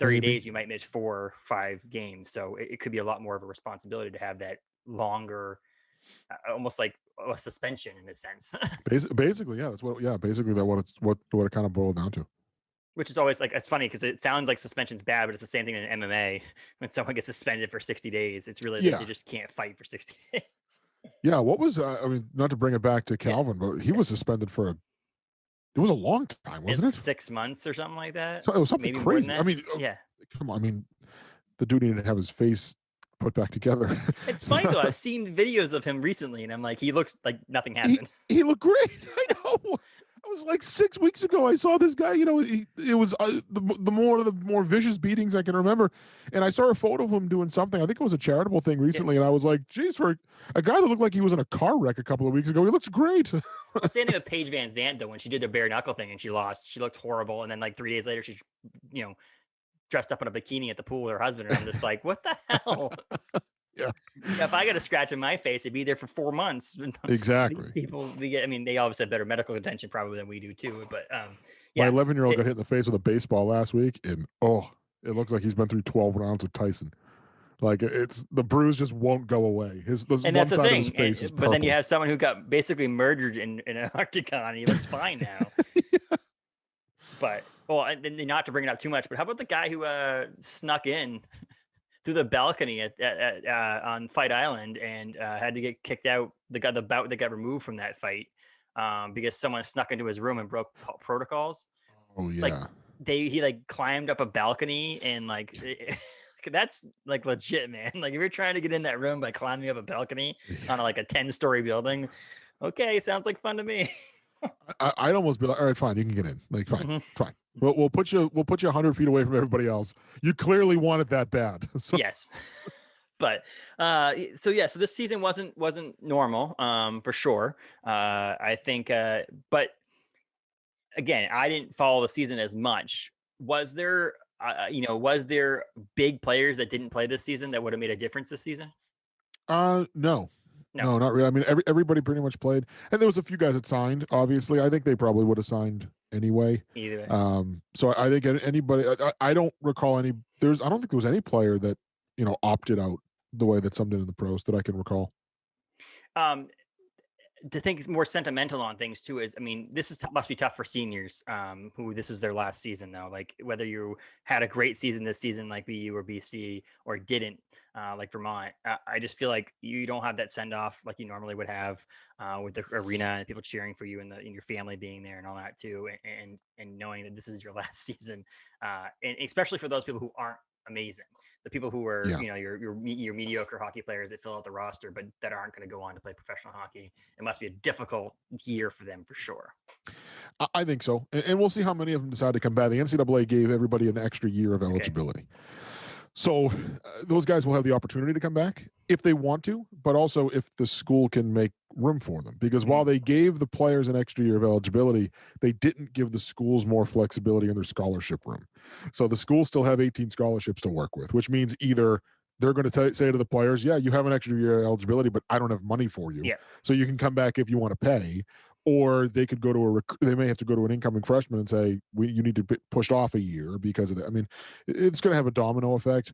30 days you might miss 4 or 5 games. So it could be a lot more of a responsibility to have that longer, almost like a suspension in a sense. Basically, yeah, that's what. Yeah, basically what it kind of boiled down to. Which is always like, it's funny because it sounds like suspension's bad, but it's the same thing in MMA. When someone gets suspended for 60 days, it's really they just can't fight for 60 days. Yeah, what was I mean, not to bring it back to Calvin, but he was suspended for it was a long time, wasn't it? 6 months or something like that. So it was something maybe crazy. I mean, come on. I mean, the dude needed to have his face put back together. It's funny though. I've seen videos of him recently, and I'm like, he looks like nothing happened. He looked great. I know. It was like 6 weeks ago. I saw this guy. You know, it was the more vicious beatings I can remember. And I saw a photo of him doing something. I think it was a charitable thing recently. And I was like, geez, for a guy that looked like he was in a car wreck a couple of weeks ago, he looks great. Same thing with Paige Van Zandt though. When she did the bare knuckle thing and she lost, she looked horrible. And then like 3 days later, she's, you know, dressed up in a bikini at the pool with her husband. And I'm just like, what the hell? Yeah. If I got a scratch in my face, it'd be there for 4 months. Exactly. People, I mean, they obviously have better medical attention probably than we do too. But my 11-year-old got hit in the face with a baseball last week, and it looks like he's been through 12 rounds with Tyson. Like it's the bruise just won't go away. And that's the thing. But then you have someone who got basically murdered in an octagon, and he looks fine now. Yeah. But and not to bring it up too much, but how about the guy who snuck in through the balcony on Fight Island and had to get kicked out? The bout that got removed from that fight because someone snuck into his room and broke protocols. Oh yeah. Like he like climbed up a balcony and like that's like legit, man. Like if you're trying to get in that room by climbing up a balcony on like a 10-story building, okay, sounds like fun to me. I'd almost be like, all right, fine, you can get in. Like, fine. We'll put you 100 feet away from everybody else. You clearly want it that bad. So. Yes. But so this season wasn't normal for sure. I think, but again, I didn't follow the season as much. Was there Was there big players that didn't play this season that would have made a difference this season? No. No, No, not really. I mean, everybody pretty much played, and there was a few guys that signed. Obviously, I think they probably would have signed anyway. either way. So I think anybody. I don't recall any. I don't think there was any player that opted out the way that some did in the pros that I can recall. Um, to think more sentimental on things too is, I mean, must be tough for seniors who this is their last season though. Like whether you had a great season this season like BU or BC or didn't like Vermont, I just feel like you don't have that send off like you normally would have with the arena and people cheering for you and your family being there and all that too, and knowing that this is your last season, and especially for those people who aren't amazing, the people who are Yeah. your mediocre hockey players that fill out the roster but that aren't going to go on to play professional hockey. It must be a difficult year for them for sure. I think so, and we'll see how many of them decide to come back. The NCAA gave everybody an extra year of eligibility. Okay. So those guys will have the opportunity to come back if they want to, but also if the school can make room for them. Because while they gave the players an extra year of eligibility, they didn't give the schools more flexibility in their scholarship room. So the schools still have 18 scholarships to work with, which means either they're going to say to the players, yeah, you have an extra year of eligibility, but I don't have money for you. Yeah. So you can come back if you want to pay. Or they could go to they may have to go to an incoming freshman and say, you need to be pushed off a year because of that. I mean, it's going to have a domino effect.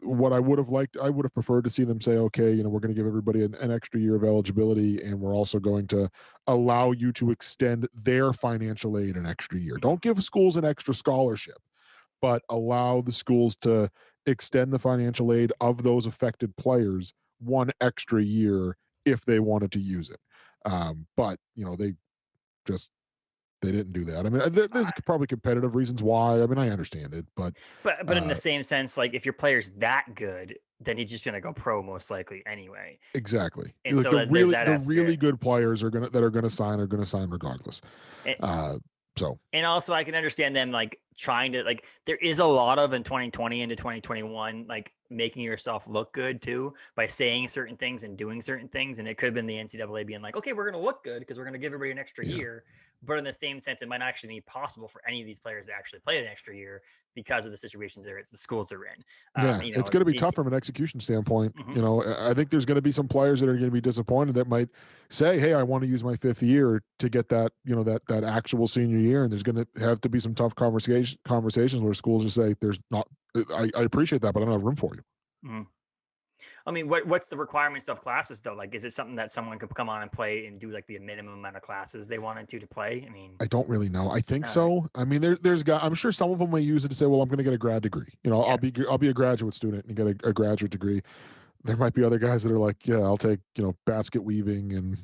What I would have preferred to see them say, okay, we're going to give everybody an extra year of eligibility, and we're also going to allow you to extend their financial aid an extra year. Don't give schools an extra scholarship, but allow the schools to extend the financial aid of those affected players one extra year if they wanted to use it. But they didn't do that. I mean, there's probably competitive reasons why. I mean, I understand it, but in the same sense, like if your player's that good, then he's just gonna go pro most likely anyway. Exactly. And like so the really good players are gonna sign regardless. And also I can understand them like trying to, like, there is a lot of in 2020 into 2021 like making yourself look good too by saying certain things and doing certain things, and it could have been the NCAA being like, okay, we're going to look good because we're going to give everybody an extra year, but in the same sense it might not actually be possible for any of these players to actually play an extra year because of the situations the schools are in. It's going to be tough from an execution standpoint. I think there's going to be some players that are going to be disappointed that might say, hey, I want to use my 5th year to get that that actual senior year, and there's going to have to be some tough conversations where schools just say, there's not, I appreciate that, but I don't have room for you. Mm-hmm. I mean, what's the requirements of classes though? Like, is it something that someone could come on and play and do like the minimum amount of classes they wanted to play? I mean, I don't really know. I think so. I mean, there's guys. I'm sure some of them may use it to say, well, I'm going to get a grad degree. I'll be a graduate student and get a graduate degree. There might be other guys that are like, yeah, I'll take basket weaving and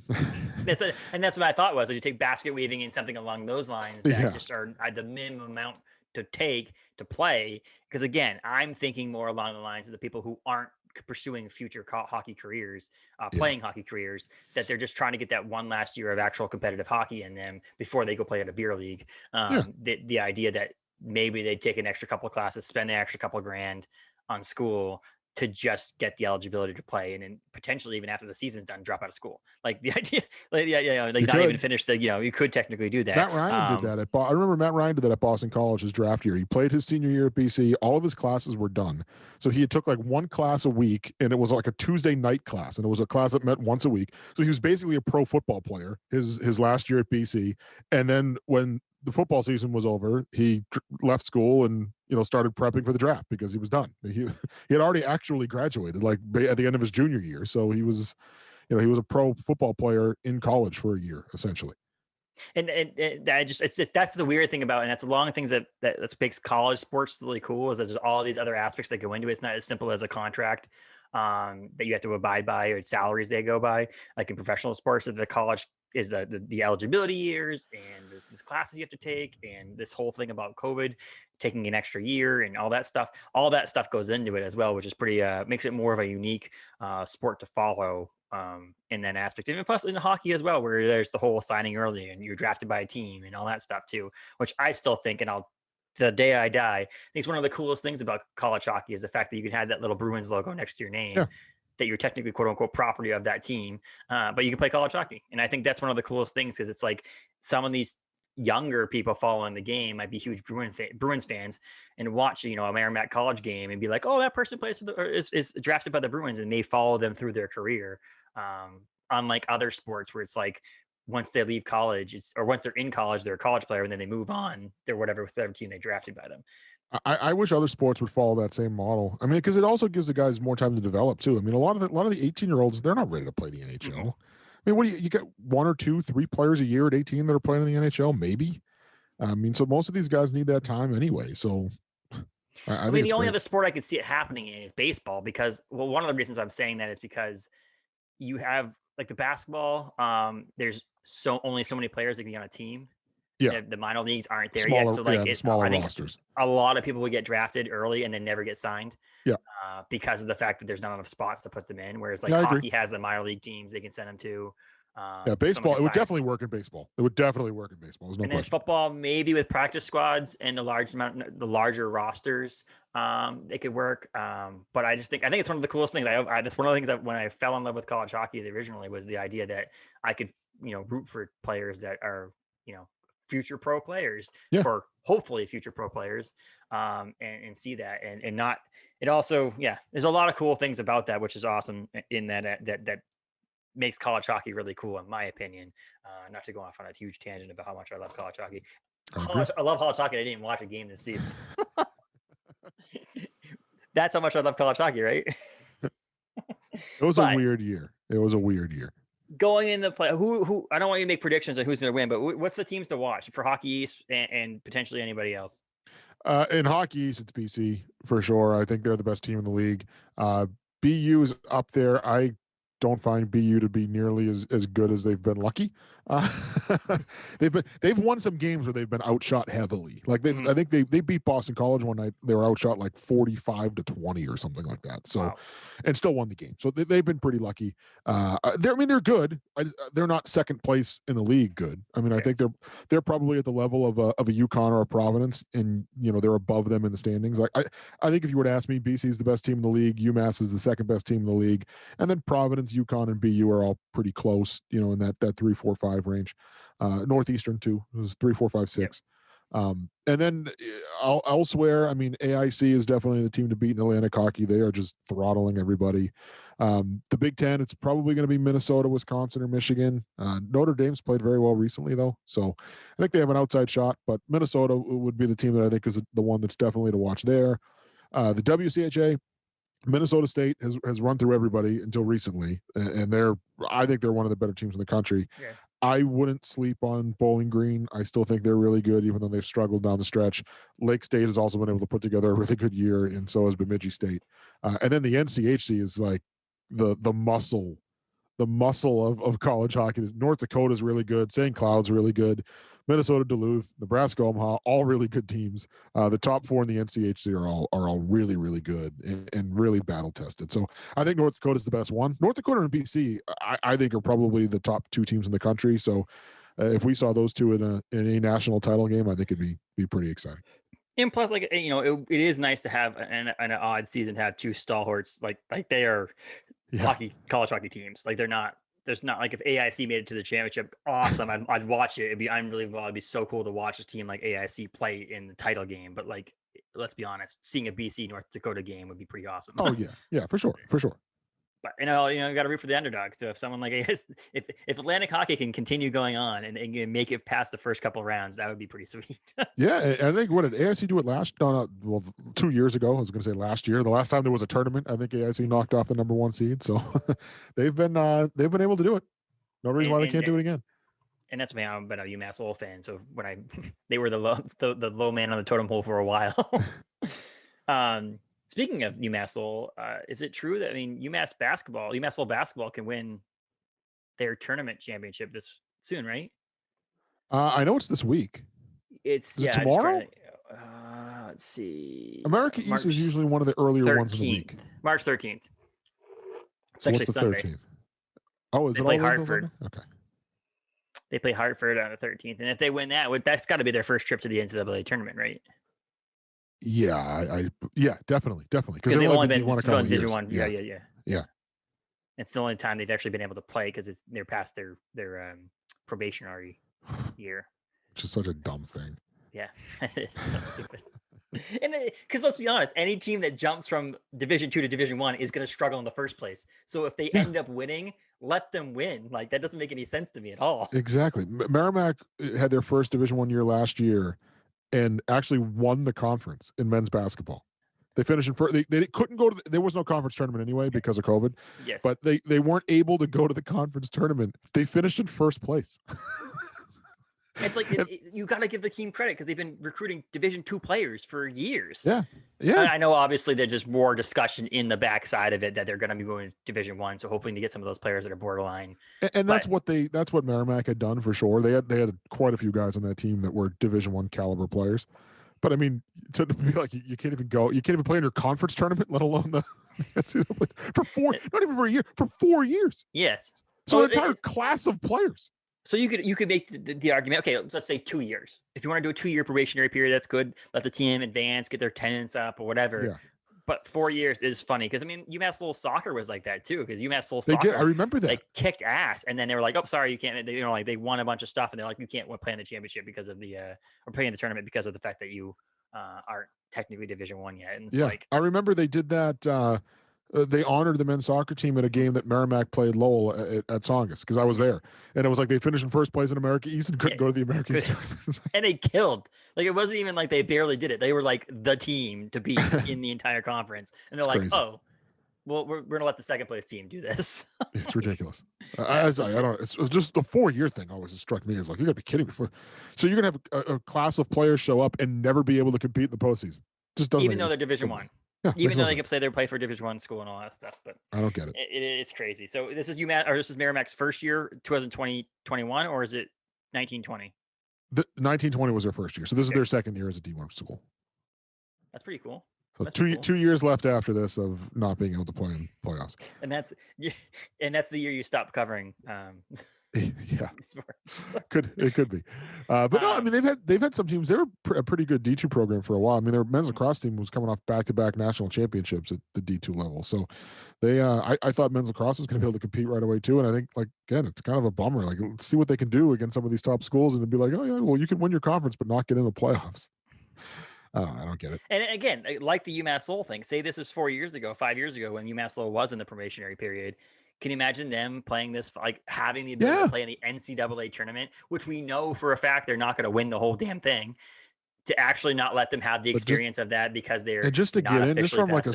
that's what I thought was, you take basket weaving and something along those lines that just are the minimum amount to take to play. Because again, I'm thinking more along the lines of the people who aren't pursuing future hockey careers, playing hockey careers, that they're just trying to get that one last year of actual competitive hockey in them before they go play at a beer league. The idea that maybe they'd take an extra couple of classes, spend the extra couple of grand on school to just get the eligibility to play, and then potentially even after the season's done, drop out of school. Like the idea, not even finish the, you could technically do that. Matt Ryan did that I remember Matt Ryan did that at Boston College his draft year. He played his senior year at BC. All of his classes were done. So he took like one class a week, and it was like a Tuesday night class, and it was a class that met once a week. So he was basically a pro football player his last year at BC. And then when the football season was over, he left school and started prepping for the draft because he was done. He had already actually graduated like at the end of his junior year, so he was he was a pro football player in college for a year essentially. And that's the weird thing about, and that's a lot of things that makes college sports really cool, is there's all these other aspects that go into it. It's not as simple as a contract that you have to abide by, or salaries they go by, like in professional sports. That the college is the eligibility years, and this classes you have to take, and this whole thing about COVID taking an extra year and all that stuff goes into it as well, which is pretty makes it more of a unique sport to follow in that aspect. And plus in hockey as well, where there's the whole signing early and you're drafted by a team and all that stuff too, which I still think, and the day I die, I think it's one of the coolest things about college hockey is the fact that you can have that little Bruins logo next to your name, that you're technically quote unquote property of that team, but you can play college hockey. And I think that's one of the coolest things, because it's like some of these younger people following the game might be huge Bruins fans and watch, a Merrimack College game and be like, oh, that person plays for or is drafted by the Bruins, and they follow them through their career. Unlike other sports where it's like once they leave college, or once they're in college, they're a college player, and then they move on, they're whatever team they drafted by them. I wish other sports would follow that same model. I mean, because it also gives the guys more time to develop too. I mean, a lot of the 18-year-olds, they're not ready to play the NHL. Mm-hmm. I mean, what do you get 1 or 2, 3 players a year at 18 that are playing in the NHL? Maybe. I mean, so most of these guys need that time anyway. So I mean, the only other sport I could see it happening in is baseball, because, well, one of the reasons I'm saying that is because you have like the basketball. There's only so many players that can be on a team. Yeah, the minor leagues aren't there yet, so like smaller rosters. A lot of people would get drafted early and then never get signed. Yeah, because of the fact that there's not enough spots to put them in. Whereas like hockey has the minor league teams they can send them to. Baseball, it would definitely work in baseball. It would definitely work in baseball. There's no question. And then football, maybe with practice squads and the larger rosters, they could work. But I think it's one of the coolest things. That's one of the things that when I fell in love with college hockey originally was the idea that I could, root for players that are, future pro players, or hopefully future pro players, and see that and not. It also, there's a lot of cool things about that, which is awesome in that makes college hockey really cool, in my opinion. Not to go off on a huge tangent about how much I love college hockey. I love college hockey. I didn't watch a game this season. That's how much I love college hockey, right? It was a weird year. Going in the play, who I don't want you to make predictions on who's going to win, but what's the teams to watch for Hockey East and potentially anybody else? In Hockey East, it's BC for sure. I think they're the best team in the league. BU is up there. I don't find BU to be nearly as good as they've been lucky. They've won some games where they've been outshot heavily. Like I think they beat Boston College one night. They were outshot like 45-20 or something like that. So, and still won the game. So they've been pretty lucky. They're good. They're not second place in the league good. I mean, I think they're probably at the level of a UConn or a Providence, and they're above them in the standings. Like I think if you were to ask me, BC is the best team in the league. UMass is the second best team in the league, and then Providence, UConn, and BU are all pretty close. In that 3, 4, 5 range. Northeastern too. It was 3, 4, 5, 6. And then elsewhere, I mean, AIC is definitely the team to beat in Atlantic hockey. They are just throttling everybody. The Big Ten, it's probably going to be Minnesota, Wisconsin, or Michigan. Notre Dame's played very well recently, though. So I think they have an outside shot, but Minnesota would be the team that I think is the one that's definitely to watch there. The WCHA, Minnesota State has run through everybody until recently, and I think they're one of the better teams in the country. Yeah. I wouldn't sleep on Bowling Green. I still think they're really good, even though they've struggled down the stretch. Lake State has also been able to put together a really good year, and so has Bemidji State. And then the NCHC is like the muscle of college hockey. North Dakota is really good. St. Cloud's really good. Minnesota, Duluth, Nebraska, Omaha, all really good teams. The top 4 in the NCHC are all really, really good and really battle tested. So I think North Dakota is the best one. North Dakota and BC, I think, are probably the top 2 teams in the country. So if we saw those two in a national title game, I think it'd be pretty exciting. And plus, like, it is nice to have an odd season to have 2 stalwarts like they are college hockey teams. Like there's not like if AIC made it to the championship, awesome. I'd watch it. It'd be unbelievable. It'd be so cool to watch a team like AIC play in the title game. But like, let's be honest, seeing a BC North Dakota game would be pretty awesome. Oh yeah, for sure. But you got to root for the underdog. So if someone like if Atlantic hockey can continue going on and make it past the first couple of rounds, that would be pretty sweet. Yeah, I think what did AIC do it last? No, 2 years ago. I was going to say last year. The last time there was a tournament, I think AIC knocked off the number 1 seed. So they've been able to do it. No reason why they can't do it again. And that's why I've been a UMass Lowell fan. So when they were the low man on the totem pole for a while. Speaking of UMass Lowell, is it true that UMass Lowell basketball can win their tournament championship this soon, right? I know it's this week. Is it tomorrow? Let's see. America East is usually one of the earlier ones in the week. March 13th. It's so actually what's the Sunday. 13th? Oh, is they it play always Hartford? Okay. They play Hartford on the 13th, and if they win that's got to be their first trip to the NCAA tournament, right? Yeah, definitely. Because they've only been Division 1. Yeah. It's the only time they've actually been able to play because they're past their probationary year. just such a dumb thing. Yeah, it's so stupid. And because let's be honest, any team that jumps from Division 2 to Division 1 is going to struggle in the first place. So if they end up winning, let them win. Like, that doesn't make any sense to me at all. Exactly. Merrimack had their first Division 1 year last year and actually won the conference in men's basketball. They finished in first. They couldn't go to. There was no conference tournament anyway because of COVID. Yes. But they weren't able to go to the conference tournament. They finished in first place. It's like you got to give the team credit because they've been recruiting Division 2 players for years. Yeah. I know obviously there's just more discussion in the backside of it that they're going to be going to Division 1, so hoping to get some of those players that are borderline. And that's what Merrimack had done for sure. They had quite a few guys on that team that were Division 1 caliber players. But I mean, to be like you can't even play in your conference tournament, let alone the for not even for a year, for 4 years. Yes. So an entire class of players. So you could make the argument, okay, let's say 2 years. If you want to do a 2-year probationary period, that's good. Let the team advance, get their attendance up or whatever. Yeah. But 4 years is funny because I mean UMass Lowell soccer was like that too because UMass Lowell soccer. They did. I remember that. Like kicked ass, and then they were like, "Oh, sorry, you can't." Like they won a bunch of stuff, and they're like, "You can't play in the championship because of the or play in the tournament because of the fact that you aren't technically Division 1 yet." And it's like, I remember they did that. They honored the men's soccer team at a game that Merrimack played Lowell at Tsongas because I was there, and it was like they finished in first place in America East and couldn't go to the American East. And they killed. Like it wasn't even like they barely did it. They were like the team to beat in the entire conference, and they're like, crazy. "Oh, well, we're gonna let the second place team do this." It's ridiculous. I don't. It's just the 4-year thing always struck me as like you got to be kidding me. So you're gonna have a class of players show up and never be able to compete in the postseason. Just doesn't. Even though they're Division 1. Yeah, even though they can play for Division 1 school and all that stuff, but I don't get it. It's crazy. So this is this is Merrimack's first year, 2020-21, or is it 1920? The 1920 was their first year, so this is their second year as a D1 school. That's pretty cool. So two years left after this of not being able to play in playoffs. And that's the year you stop covering. Yeah, it could be, but no, I mean they've had some teams. They were a pretty good D2 program for a while. I mean their men's lacrosse team was coming off back-to-back national championships at the D2 level. So they, I thought men's lacrosse was going to be able to compete right away too. And I think like again, it's kind of a bummer. Like let's see what they can do against some of these top schools and be like, oh yeah, well you can win your conference but not get in the playoffs. I don't get it. And again, like the UMass Lowell thing, say this was 5 years ago when UMass Lowell was in the probationary period. Can you imagine them playing this, like having the ability to play in the NCAA tournament, which we know for a fact they're not going to win the whole damn thing, to actually not let them have the experience of that because they're and just to get in, just from like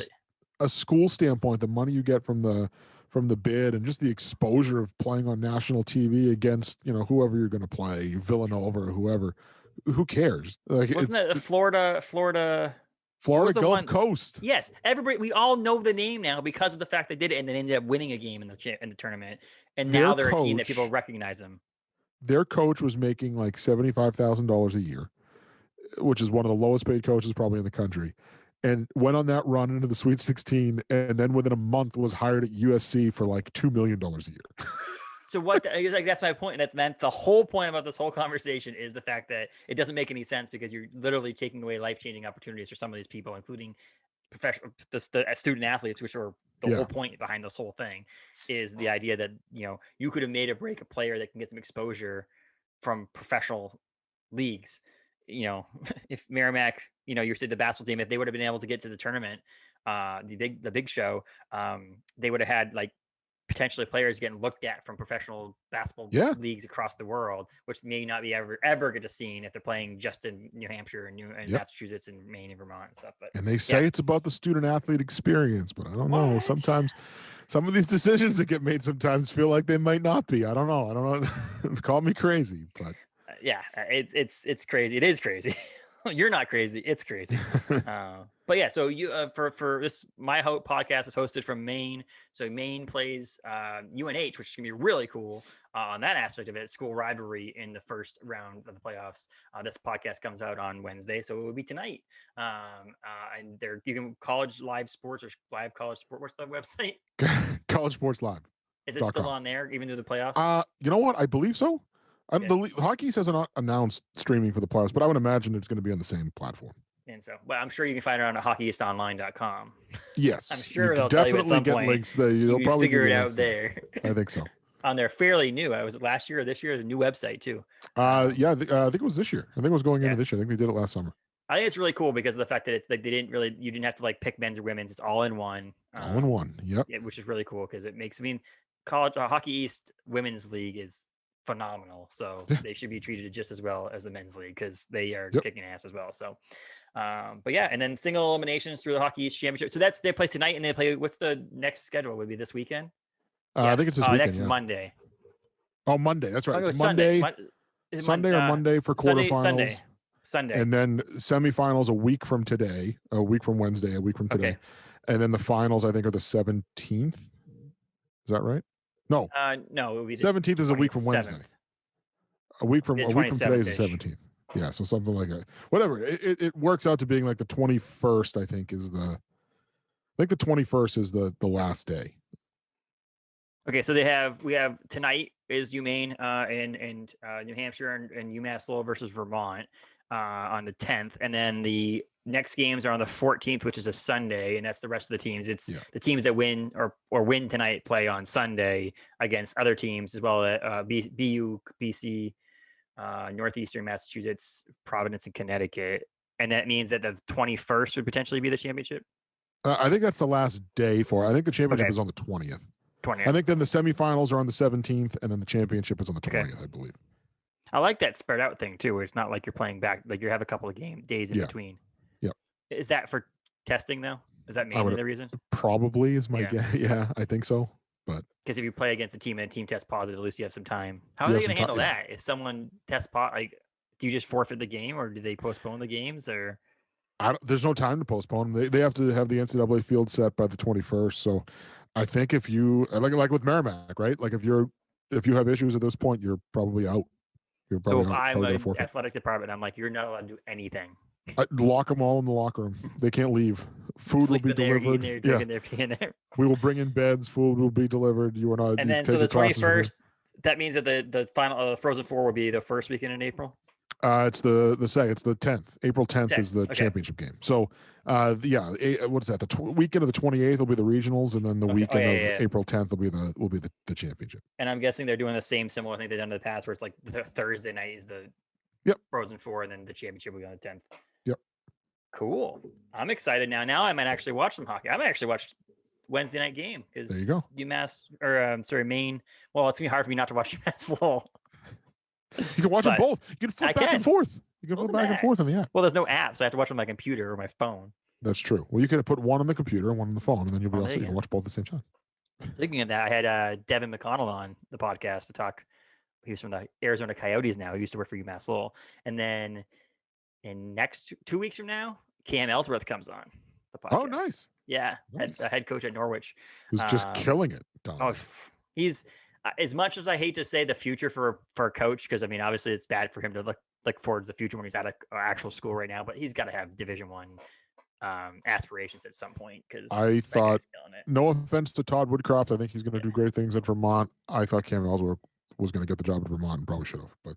a school standpoint, the money you get from the bid and just the exposure of playing on national TV against whoever you're going to play, Villanova or whoever. Who cares? Like wasn't that Florida Gulf Coast? Yes, everybody. We all know the name now because of the fact they did it and then ended up winning a game in the tournament. And now they're a team that people recognize them. Their coach was making like $75,000 a year, which is one of the lowest paid coaches probably in the country, and went on that run into the Sweet 16, and then within a month was hired at USC for like $2 million a year. So that's my point. That meant the whole point about this whole conversation is the fact that it doesn't make any sense because you're literally taking away life-changing opportunities for some of these people, including professional, the student athletes, which are the whole point behind this whole thing is the idea that, you could have made or break a player that can get some exposure from professional leagues. If Merrimack, you said the basketball team, if they would have been able to get to the tournament, the big show, they would have had like potentially players getting looked at from professional basketball leagues across the world, which may not be ever get to see if they're playing just in New Hampshire and Massachusetts and Maine and Vermont and stuff. But they say it's about the student athlete experience, but I don't know. Sometimes some of these decisions that get made sometimes feel like they might not be. I don't know. Call me crazy, but it's crazy. It is crazy. You're not crazy. It's crazy. But yeah, so you for this, my podcast is hosted from Maine. So Maine plays UNH, which is gonna be really cool on that aspect of it. School rivalry in the first round of the playoffs. This podcast comes out on Wednesday, so it will be tonight. And you can college live sports or live college sport. What's the website? College Sports Live. Is it still on there even through the playoffs? You know what? I believe so. The Hockey East hasn't announced streaming for the playoffs, but I would imagine it's going to be on the same platform. And so, but I'm sure you can find it on HockeyEastOnline.com. Yes, I'm sure you they'll definitely tell you at some get point. links there. You'll you probably figure it out there. I think so. on their fairly new. Was it last year or this year? The new website too. Yeah, I think it was this year. I think it was going into Yeah. this year. I think they did it last summer. I think it's really cool because of the fact that it's like you didn't have to like pick men's or women's. It's all in one. All in one. Yep. Which is really cool because it makes. I mean, college Hockey East Women's League is phenomenal. So Yeah. they should be treated just as well as the men's league because they are Yep. kicking ass as well. So, but yeah, and then single eliminations through the Hockey East Championship. So they play tonight, and they play. What's the next schedule? Would be this weekend? I think it's this weekend. Next yeah. Monday. Oh, Monday. That's right. Oh, It's Monday. Sunday or Monday for Sunday, quarterfinals. Sunday. And then semifinals a week from today, a week from Wednesday, a week from today. Okay. And then the finals, I think, are the 17th. Is that right? No. No, it would be 17th is a week from Wednesday. A week from today is the 17th. Yeah, so something like that. Whatever. It works out to being like the 21st, I think, is the 21st is the last day. Okay, so we have tonight is UMaine and New Hampshire and UMass Lowell versus Vermont on the 10th, and then the next games are on the 14th, which is a Sunday, and that's the rest of the teams. It's the teams that win or win tonight play on Sunday against other teams as well as BU, BC, Northeastern Massachusetts, Providence, and Connecticut, and that means that the 21st would potentially be the championship. I think that's the last day for it. I think the championship is on the 20th. 20th. I think then the semifinals are on the 17th, and then the championship is on the 20th, I believe. I like that spread out thing too, where it's not like you're playing back, like you have a couple of days in between. Yep. Is that for testing though? Is that mainly the reason? Probably is my guess. Yeah, I think so. But because if you play against a team and a team tests positive, at least you have some time. How are they going to handle that? If someone tests like, do you just forfeit the game, or do they postpone the games, or? There's no time to postpone. They have to have the NCAA field set by the 21st. So I think if you like with Merrimack, right? Like if you have issues at this point, you're probably out. So if I'm an athletic department, I'm like, you're not allowed to do anything. Lock them all in the locker room. They can't leave. Food will be delivered. We will bring in beds. Food will be delivered. You are not. And then so the 21st. That means that the final Frozen Four will be the first weekend in April. It's the 10th. April 10th is the championship game. So, what is that? The weekend of the 28th will be the regionals, and then the weekend of April 10th will be the championship. And I'm guessing they're doing the same similar thing they've done in the past, where it's like the Thursday night is the Frozen Four, and then the championship will be on the 10th. Yep. Cool. I'm excited now. Now I might actually watch some hockey. I might actually watch Wednesday night game because there you go. Maine. Well, it's gonna be hard for me not to watch UMass Lowell. You can watch them both. You can flip back and forth. You can flip back and forth on the app. Well, there's no app, so I have to watch on my computer or my phone. That's true. Well, you could have put one on the computer and one on the phone, and then you'll be all set. You can watch both at the same time. Speaking of that, I had Devin McConnell on the podcast to talk. He's from the Arizona Coyotes now. He used to work for UMass Lowell. And then in next 2 weeks from now, Cam Ellsworth comes on the podcast. Oh, nice. Yeah, nice. Head coach at Norwich. Who's just killing it. He's as much as I hate to say the future for a coach, because I mean, obviously it's bad for him to look forward to the future when he's at an actual school right now, but he's got to have Division I aspirations at some point. Because I thought, no offense to Todd Woodcroft, I think he's going to do great things at Vermont. I thought Cam Ellsworth was going to get the job at Vermont and probably should have, but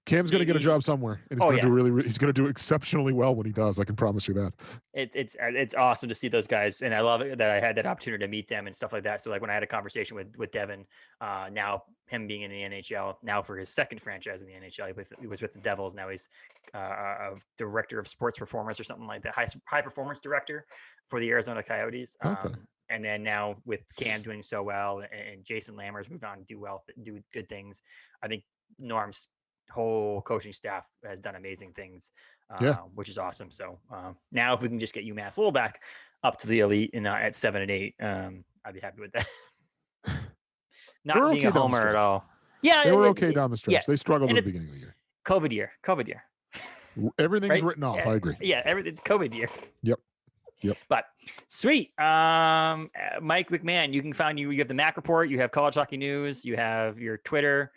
Cam's going to get a job somewhere, and he's going to do he's going to do exceptionally well when he does. I can promise you that. It's awesome to see those guys, and I love it that I had that opportunity to meet them and stuff like that. So like when I had a conversation with Devin, now him being in the NHL, now for his second franchise in the NHL, he was with the Devils. Now he's a director of sports performance or something like that, high performance director for the Arizona Coyotes. Okay. And then now with Cam doing so well, and Jason Lammers moved on to do good things, I think Norm's whole coaching staff has done amazing things, which is awesome. So now if we can just get UMass Lowell back up to the elite and at 7 and 8, I'd be happy with that. Not being a homer at all. Yeah, they were okay down the stretch. Yeah. They struggled at the beginning of the year. COVID year. Everything's written off. Yeah. I agree. Yeah, everything's COVID year. Yep. But sweet. Mike McMahon, you can find you have the Mac Report, you have College Hockey News, you have your Twitter,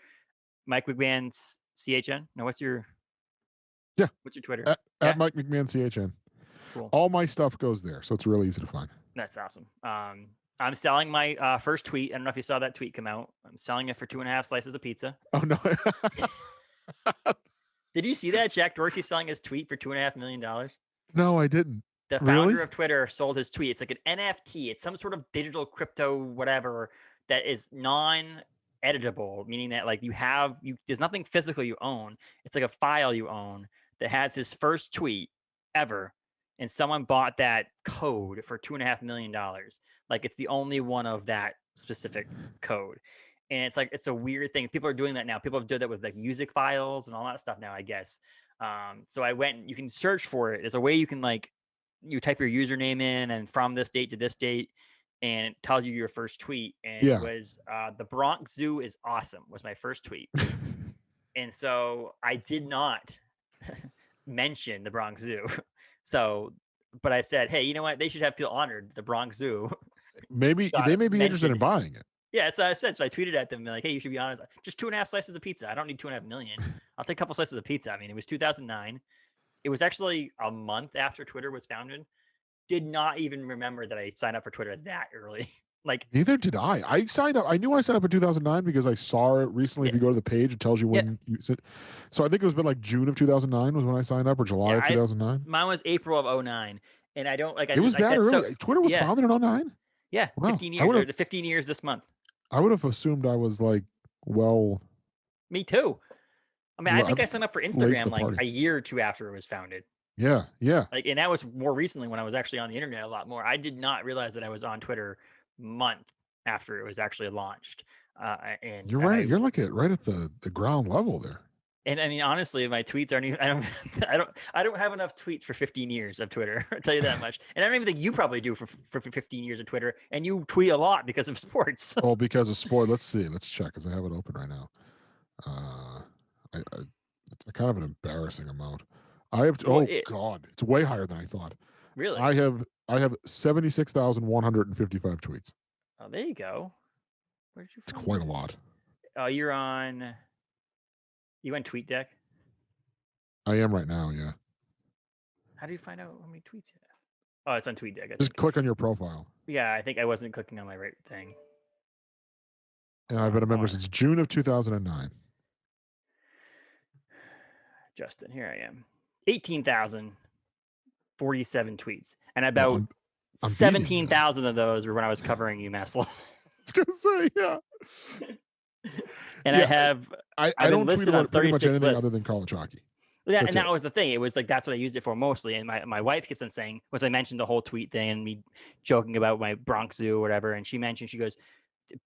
Mike McMahon's CHN. No, what's your Twitter? At Mike McMahon CHN. Cool. All my stuff goes there, so it's really easy to find. That's awesome. I'm selling my first tweet. I don't know if you saw that tweet come out. I'm selling it for 2.5 slices of pizza. Oh no. Did you see that? Jack Dorsey selling his tweet for $2.5 million. No, I didn't. The founder of Twitter sold his tweet. It's like an NFT. It's some sort of digital crypto, whatever, that is non-editable, meaning that like there's nothing physical you own. It's like a file you own that has his first tweet ever, and someone bought that code for $2.5 million. Like it's the only one of that specific code. And it's like it's a weird thing. People are doing that now. People have done that with like music files and all that stuff now, I guess. So I went. You can search for it. There's a way you can like you type your username in and from this date to this date, and it tells you your first tweet. And it Yeah. was the Bronx Zoo is awesome was my first tweet. And so I did not mention the Bronx Zoo. So, but I said, hey, you know what? They should feel honored. The Bronx Zoo Maybe got they may be interested in mentioned. buying it. Yeah, so I said. So I tweeted at them like, hey, you should be honest. Just 2.5 slices of pizza. I don't need 2.5 million. I'll take a couple slices of pizza. I mean, it was 2009. It was actually a month after Twitter was founded. Did not even remember that I signed up for Twitter that early. Like Neither did I. I signed up. I knew I signed up in 2009 because I saw it recently. Yeah. If you go to the page, it tells you Yeah. when you. So I think it was been like June of 2009 was when I signed up, or July of 2009. Mine was April of 2009, and I don't like. It was like that early. So, Twitter was founded in 2009. Yeah, Wow. 15 years. The 15 years this month. I would have assumed I was like, well. Me too. I mean, I think I signed up for Instagram like a year or two after it was founded. Yeah, yeah. Like, and that was more recently when I was actually on the internet a lot more. I did not realize that I was on Twitter month after it was actually launched. And you're right. You're like right at the ground level there. And I mean, honestly, my tweets aren't even. I don't have enough tweets for 15 years of Twitter. I'll tell you that much. And I don't even think you probably do for 15 years of Twitter. And you tweet a lot because of sports. Oh, because of sport. Let's see. Let's check because I have it open right now. It's kind of an embarrassing amount. I have. God, it's way higher than I thought. Really? I have 76,155 tweets. Oh, there you go. Where did you? It's quite a lot. Oh, you're on. You on TweetDeck? I am right now, yeah. How do you find out how many tweets you have? Oh, it's on TweetDeck. Just click on your profile. Yeah, I think I wasn't clicking on my right thing. And I've been a member since June of 2009. Justin, here I am. 18,047 tweets. And about 17,000 of those were when I was covering UMass Law. I was going to say, yeah. And yeah, I don't tweet about pretty much anything other than college hockey. Yeah, and that was the thing. It was like that's what I used it for mostly. And my wife keeps on saying, was I mentioned the whole tweet thing and me joking about my Bronx Zoo or whatever. And she goes,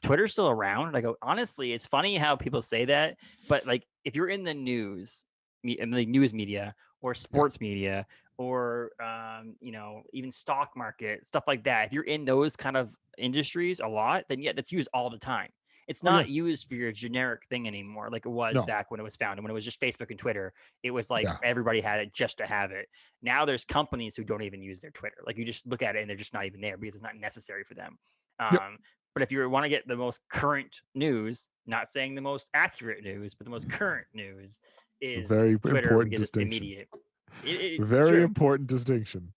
Twitter's still around? And I go, honestly, it's funny how people say that, but like if you're in the news, like news media or sports media or even stock market, stuff like that, if you're in those kind of industries a lot, then yeah, that's used all the time. It's not used for your generic thing anymore, like it was back when it was founded. When it was just Facebook and Twitter, it was like everybody had it just to have it. Now there's companies who don't even use their Twitter. Like you just look at it and they're just not even there because it's not necessary for them. But if you want to get the most current news, not saying the most accurate news, but the most current news is very Twitter important because distinction. It's immediate. Very important distinction.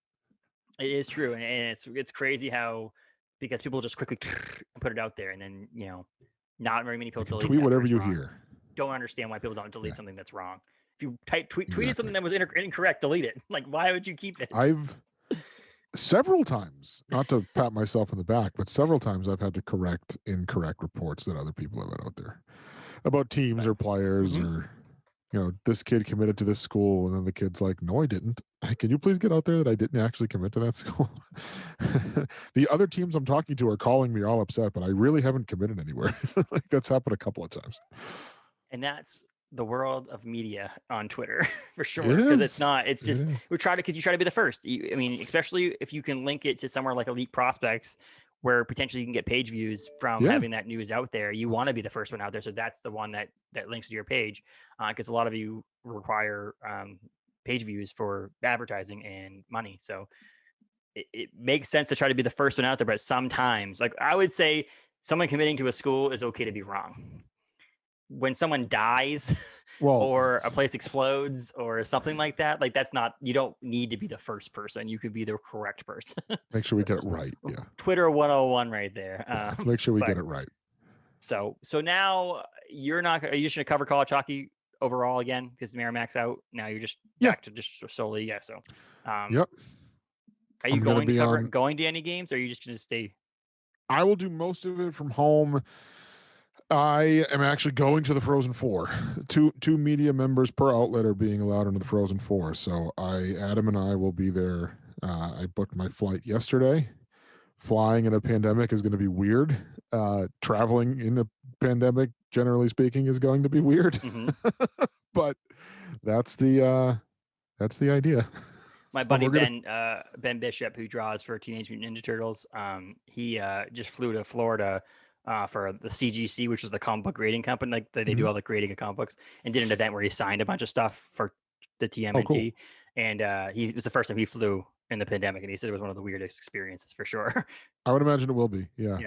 It is true, and it's crazy how because people just quickly put it out there, and then not very many people delete. Tweet whatever you hear. Don't understand why people don't delete something that's wrong. If you tweeted something that was incorrect, delete it. Like, why would you keep it? I've several times, not to pat myself in the back, but several times I've had to correct incorrect reports that other people have had out there about teams or players or, this kid committed to this school. And then the kid's like, no, I didn't. Can you please get out there that I didn't actually commit to that school? The other teams I'm talking to are calling me all upset, but I really haven't committed anywhere. Like that's happened a couple of times. And that's the world of media on Twitter for sure. Because it's just you try to be the first. Especially if you can link it to somewhere like Elite Prospects, where potentially you can get page views from having that news out there. You want to be the first one out there. So that's the one that links to your page. Because a lot of you require page views for advertising and money. So it makes sense to try to be the first one out there. But sometimes, like I would say, someone committing to a school is okay to be wrong. When someone dies or a place explodes or something like that, like that's not, you don't need to be the first person. You could be the correct person. Make sure we get it right. Yeah. Twitter 101 right there. Let's make sure we get it right. So now are you just going to cover college hockey overall again? Because Merrimack's out. Now you're just back to just solely. Yeah. So, yep. Are you going to any games or are you just going to stay? I will do most of it from home. I am actually going to the Frozen Four. Two media members per outlet are being allowed into the Frozen Four. So Adam and I will be there. I booked my flight yesterday. Flying in a pandemic is going to be weird. Traveling in a pandemic, generally speaking, is going to be weird. Mm-hmm. But that's the idea. My buddy Ben Bishop, who draws for Teenage Mutant Ninja Turtles, he just flew to Florida for the CGC, which is the comic book grading company. Like they do all the grading of comic books, and did an event where he signed a bunch of stuff for the TMNT. Oh, cool. And he it was the first time he flew in the pandemic, and he said it was one of the weirdest experiences for sure. I would imagine it will be. Yeah.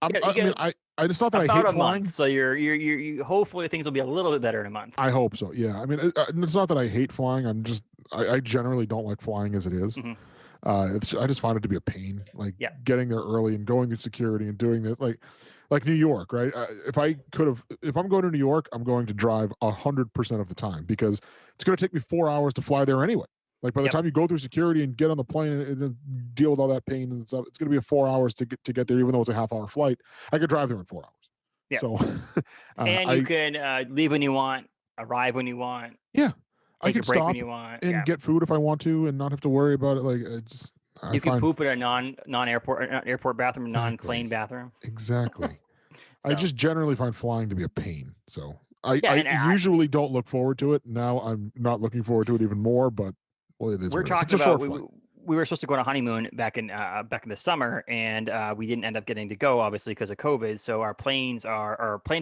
I just thought that about I hate a flying. month, so you hopefully things will be a little bit better in a month. I hope so. Yeah. I mean, it's not that I hate flying. I generally don't like flying as it is. Mm-hmm. I just find it to be a pain. Like getting there early and going through security and doing this, like New York, right? If I'm going to New York, I'm going to drive 100% of the time because it's going to take me 4 hours to fly there anyway. Like by the time you go through security and get on the plane and deal with all that pain and stuff, it's going to be 4 hours to get there, even though it's a half-hour flight. I could drive there in 4 hours. Yeah. So, and you can leave when you want, arrive when you want. Yeah. Take a break when you want and get food if I want to, and not have to worry about it. Like you can poop in a non-airport bathroom, non-plane bathroom. Exactly. So. I just generally find flying to be a pain. So I usually don't look forward to it. Now I'm not looking forward to it even more. But well, it is. We're talking about we were supposed to go on a honeymoon back in the summer, and we didn't end up getting to go, obviously because of COVID. So our plane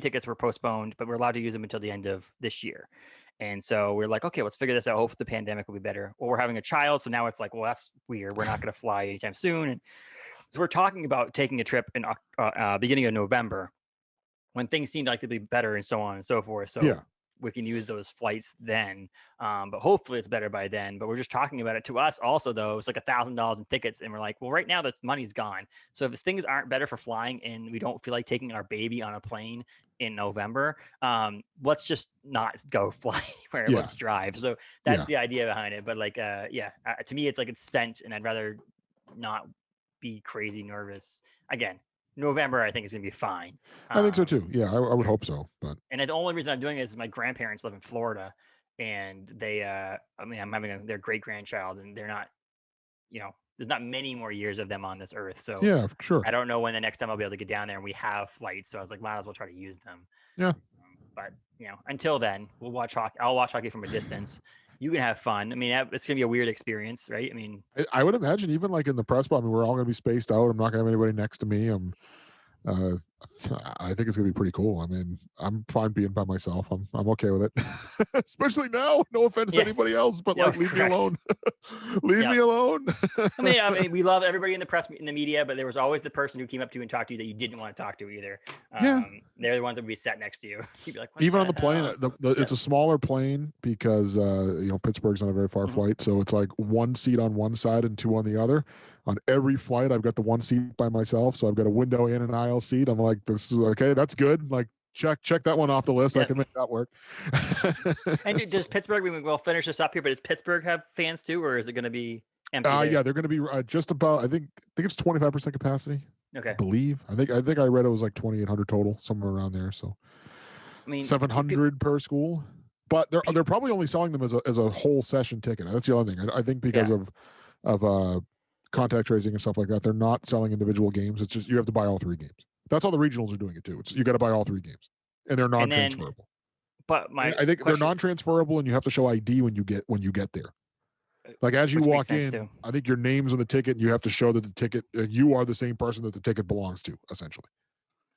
tickets were postponed, but we're allowed to use them until the end of this year. And so we're like, okay, let's figure this out. Hopefully the pandemic will be better. Well, we're having a child, so now it's like, well, that's weird. We're not going to fly anytime soon. And so we're talking about taking a trip in beginning of November, when things seemed like they'd be better and so on and so forth. So we can use those flights then. But hopefully it's better by then. But we're just talking about it. To us also, though, it's like $1,000 in tickets. And we're like, well, right now that money's gone. So if things aren't better for flying and we don't feel like taking our baby on a plane in November, let's just not go fly anywhere. Let's drive. So that's the idea behind it. But like, to me, it's like it's spent, and I'd rather not be crazy nervous. Again, November, I think is going to be fine. I think so too. Yeah, I would hope so. But the only reason I'm doing it is my grandparents live in Florida, and they, I'm having their great grandchild, and they're not, there's not many more years of them on this earth. So yeah, sure. I don't know when the next time I'll be able to get down there, and we have flights. So I was like, might as well try to use them. Yeah. But until then, we'll watch hockey. I'll watch hockey from a distance. You can have fun. I mean, it's going to be a weird experience, right? I mean, I would imagine even like in the press box, we're all going to be spaced out. I'm not going to have anybody next to me. I think it's going to be pretty cool. I mean, I'm fine being by myself. I'm okay with it, especially now. No offense to anybody else, but leave me alone. Leave me alone. I mean, we love everybody in the press, in the media, but there was always the person who came up to you and talked to you that you didn't want to talk to either. They're the ones that would be sat next to you. You'd be like, even on the plane, it's a smaller plane because Pittsburgh's not a very far flight, so it's like one seat on one side and two on the other. On every flight, I've got the one seat by myself, so I've got a window in an aisle seat. I'm like, this is okay. That's good. Like, check that one off the list. I can make that work. And does Pittsburgh? We'll finish this up here, but does Pittsburgh have fans too, or is it going to be empty? Yeah, they're going to be just about. I think it's 25% capacity. Okay. I believe. I think I read it was like 2,800 total, somewhere around there. So, 700 per school. But they're probably only selling them as a whole session ticket. That's the other thing. I think because of contact tracing and stuff like that, they're not selling individual games. It's just you have to buy all three games. That's how the regionals are doing it too. It's you got to buy all three games, and they're non-transferable. I think they're non-transferable, and you have to show ID when you get there. Like as you walk in, I think your name's on the ticket, and you have to show that the ticket you are the same person that the ticket belongs to, essentially.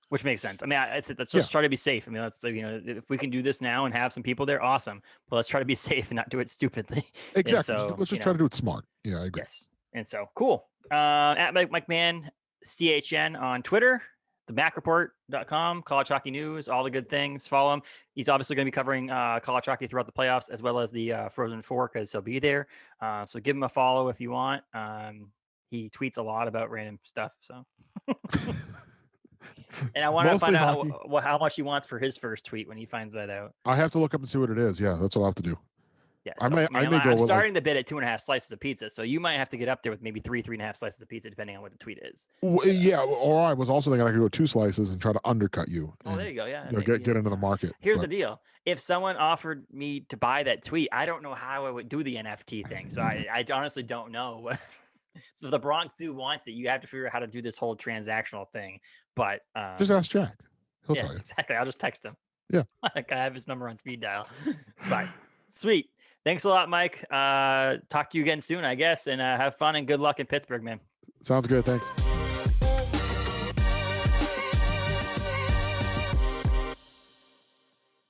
Which makes sense. I mean, let's just try to be safe. I mean, let's if we can do this now and have some people there, awesome. But let's try to be safe and not do it stupidly. Exactly. Let's just try to do it smart. Yeah, I agree. Yes. And so cool. At McMahon CHN on Twitter, themacreport.com, college hockey news, all the good things. Follow him. He's obviously going to be covering college hockey throughout the playoffs as well as the Frozen Four because he'll be there. So give him a follow if you want. He tweets a lot about random stuff. So. And I want to find out how much he wants for his first tweet when he finds that out. I have to look up and see what it is. Yeah, that's what I'll have to do. Yeah, I so may go I'm with, like, starting the bid at 2.5 slices of pizza, so you might have to get up there with maybe 3.5 slices of pizza, depending on what the tweet is. yeah, or I was also thinking I could go 2 slices and try to undercut you Oh, there and, you go. Yeah, you know, get into the market. Here's the But deal: if someone offered me to buy that tweet, I don't know how I would do the NFT thing. So I honestly don't know. So if the Bronx Zoo wants it, you have to figure out how to do this whole transactional thing. But just ask Jack. He'll yeah, tell you. exactly. I'll just text him. Yeah. Like, I have his number on speed dial. But sweet. Thanks a lot, Mike. Talk to you again soon, I guess, and have fun and good luck in Pittsburgh, man. Sounds good. Thanks.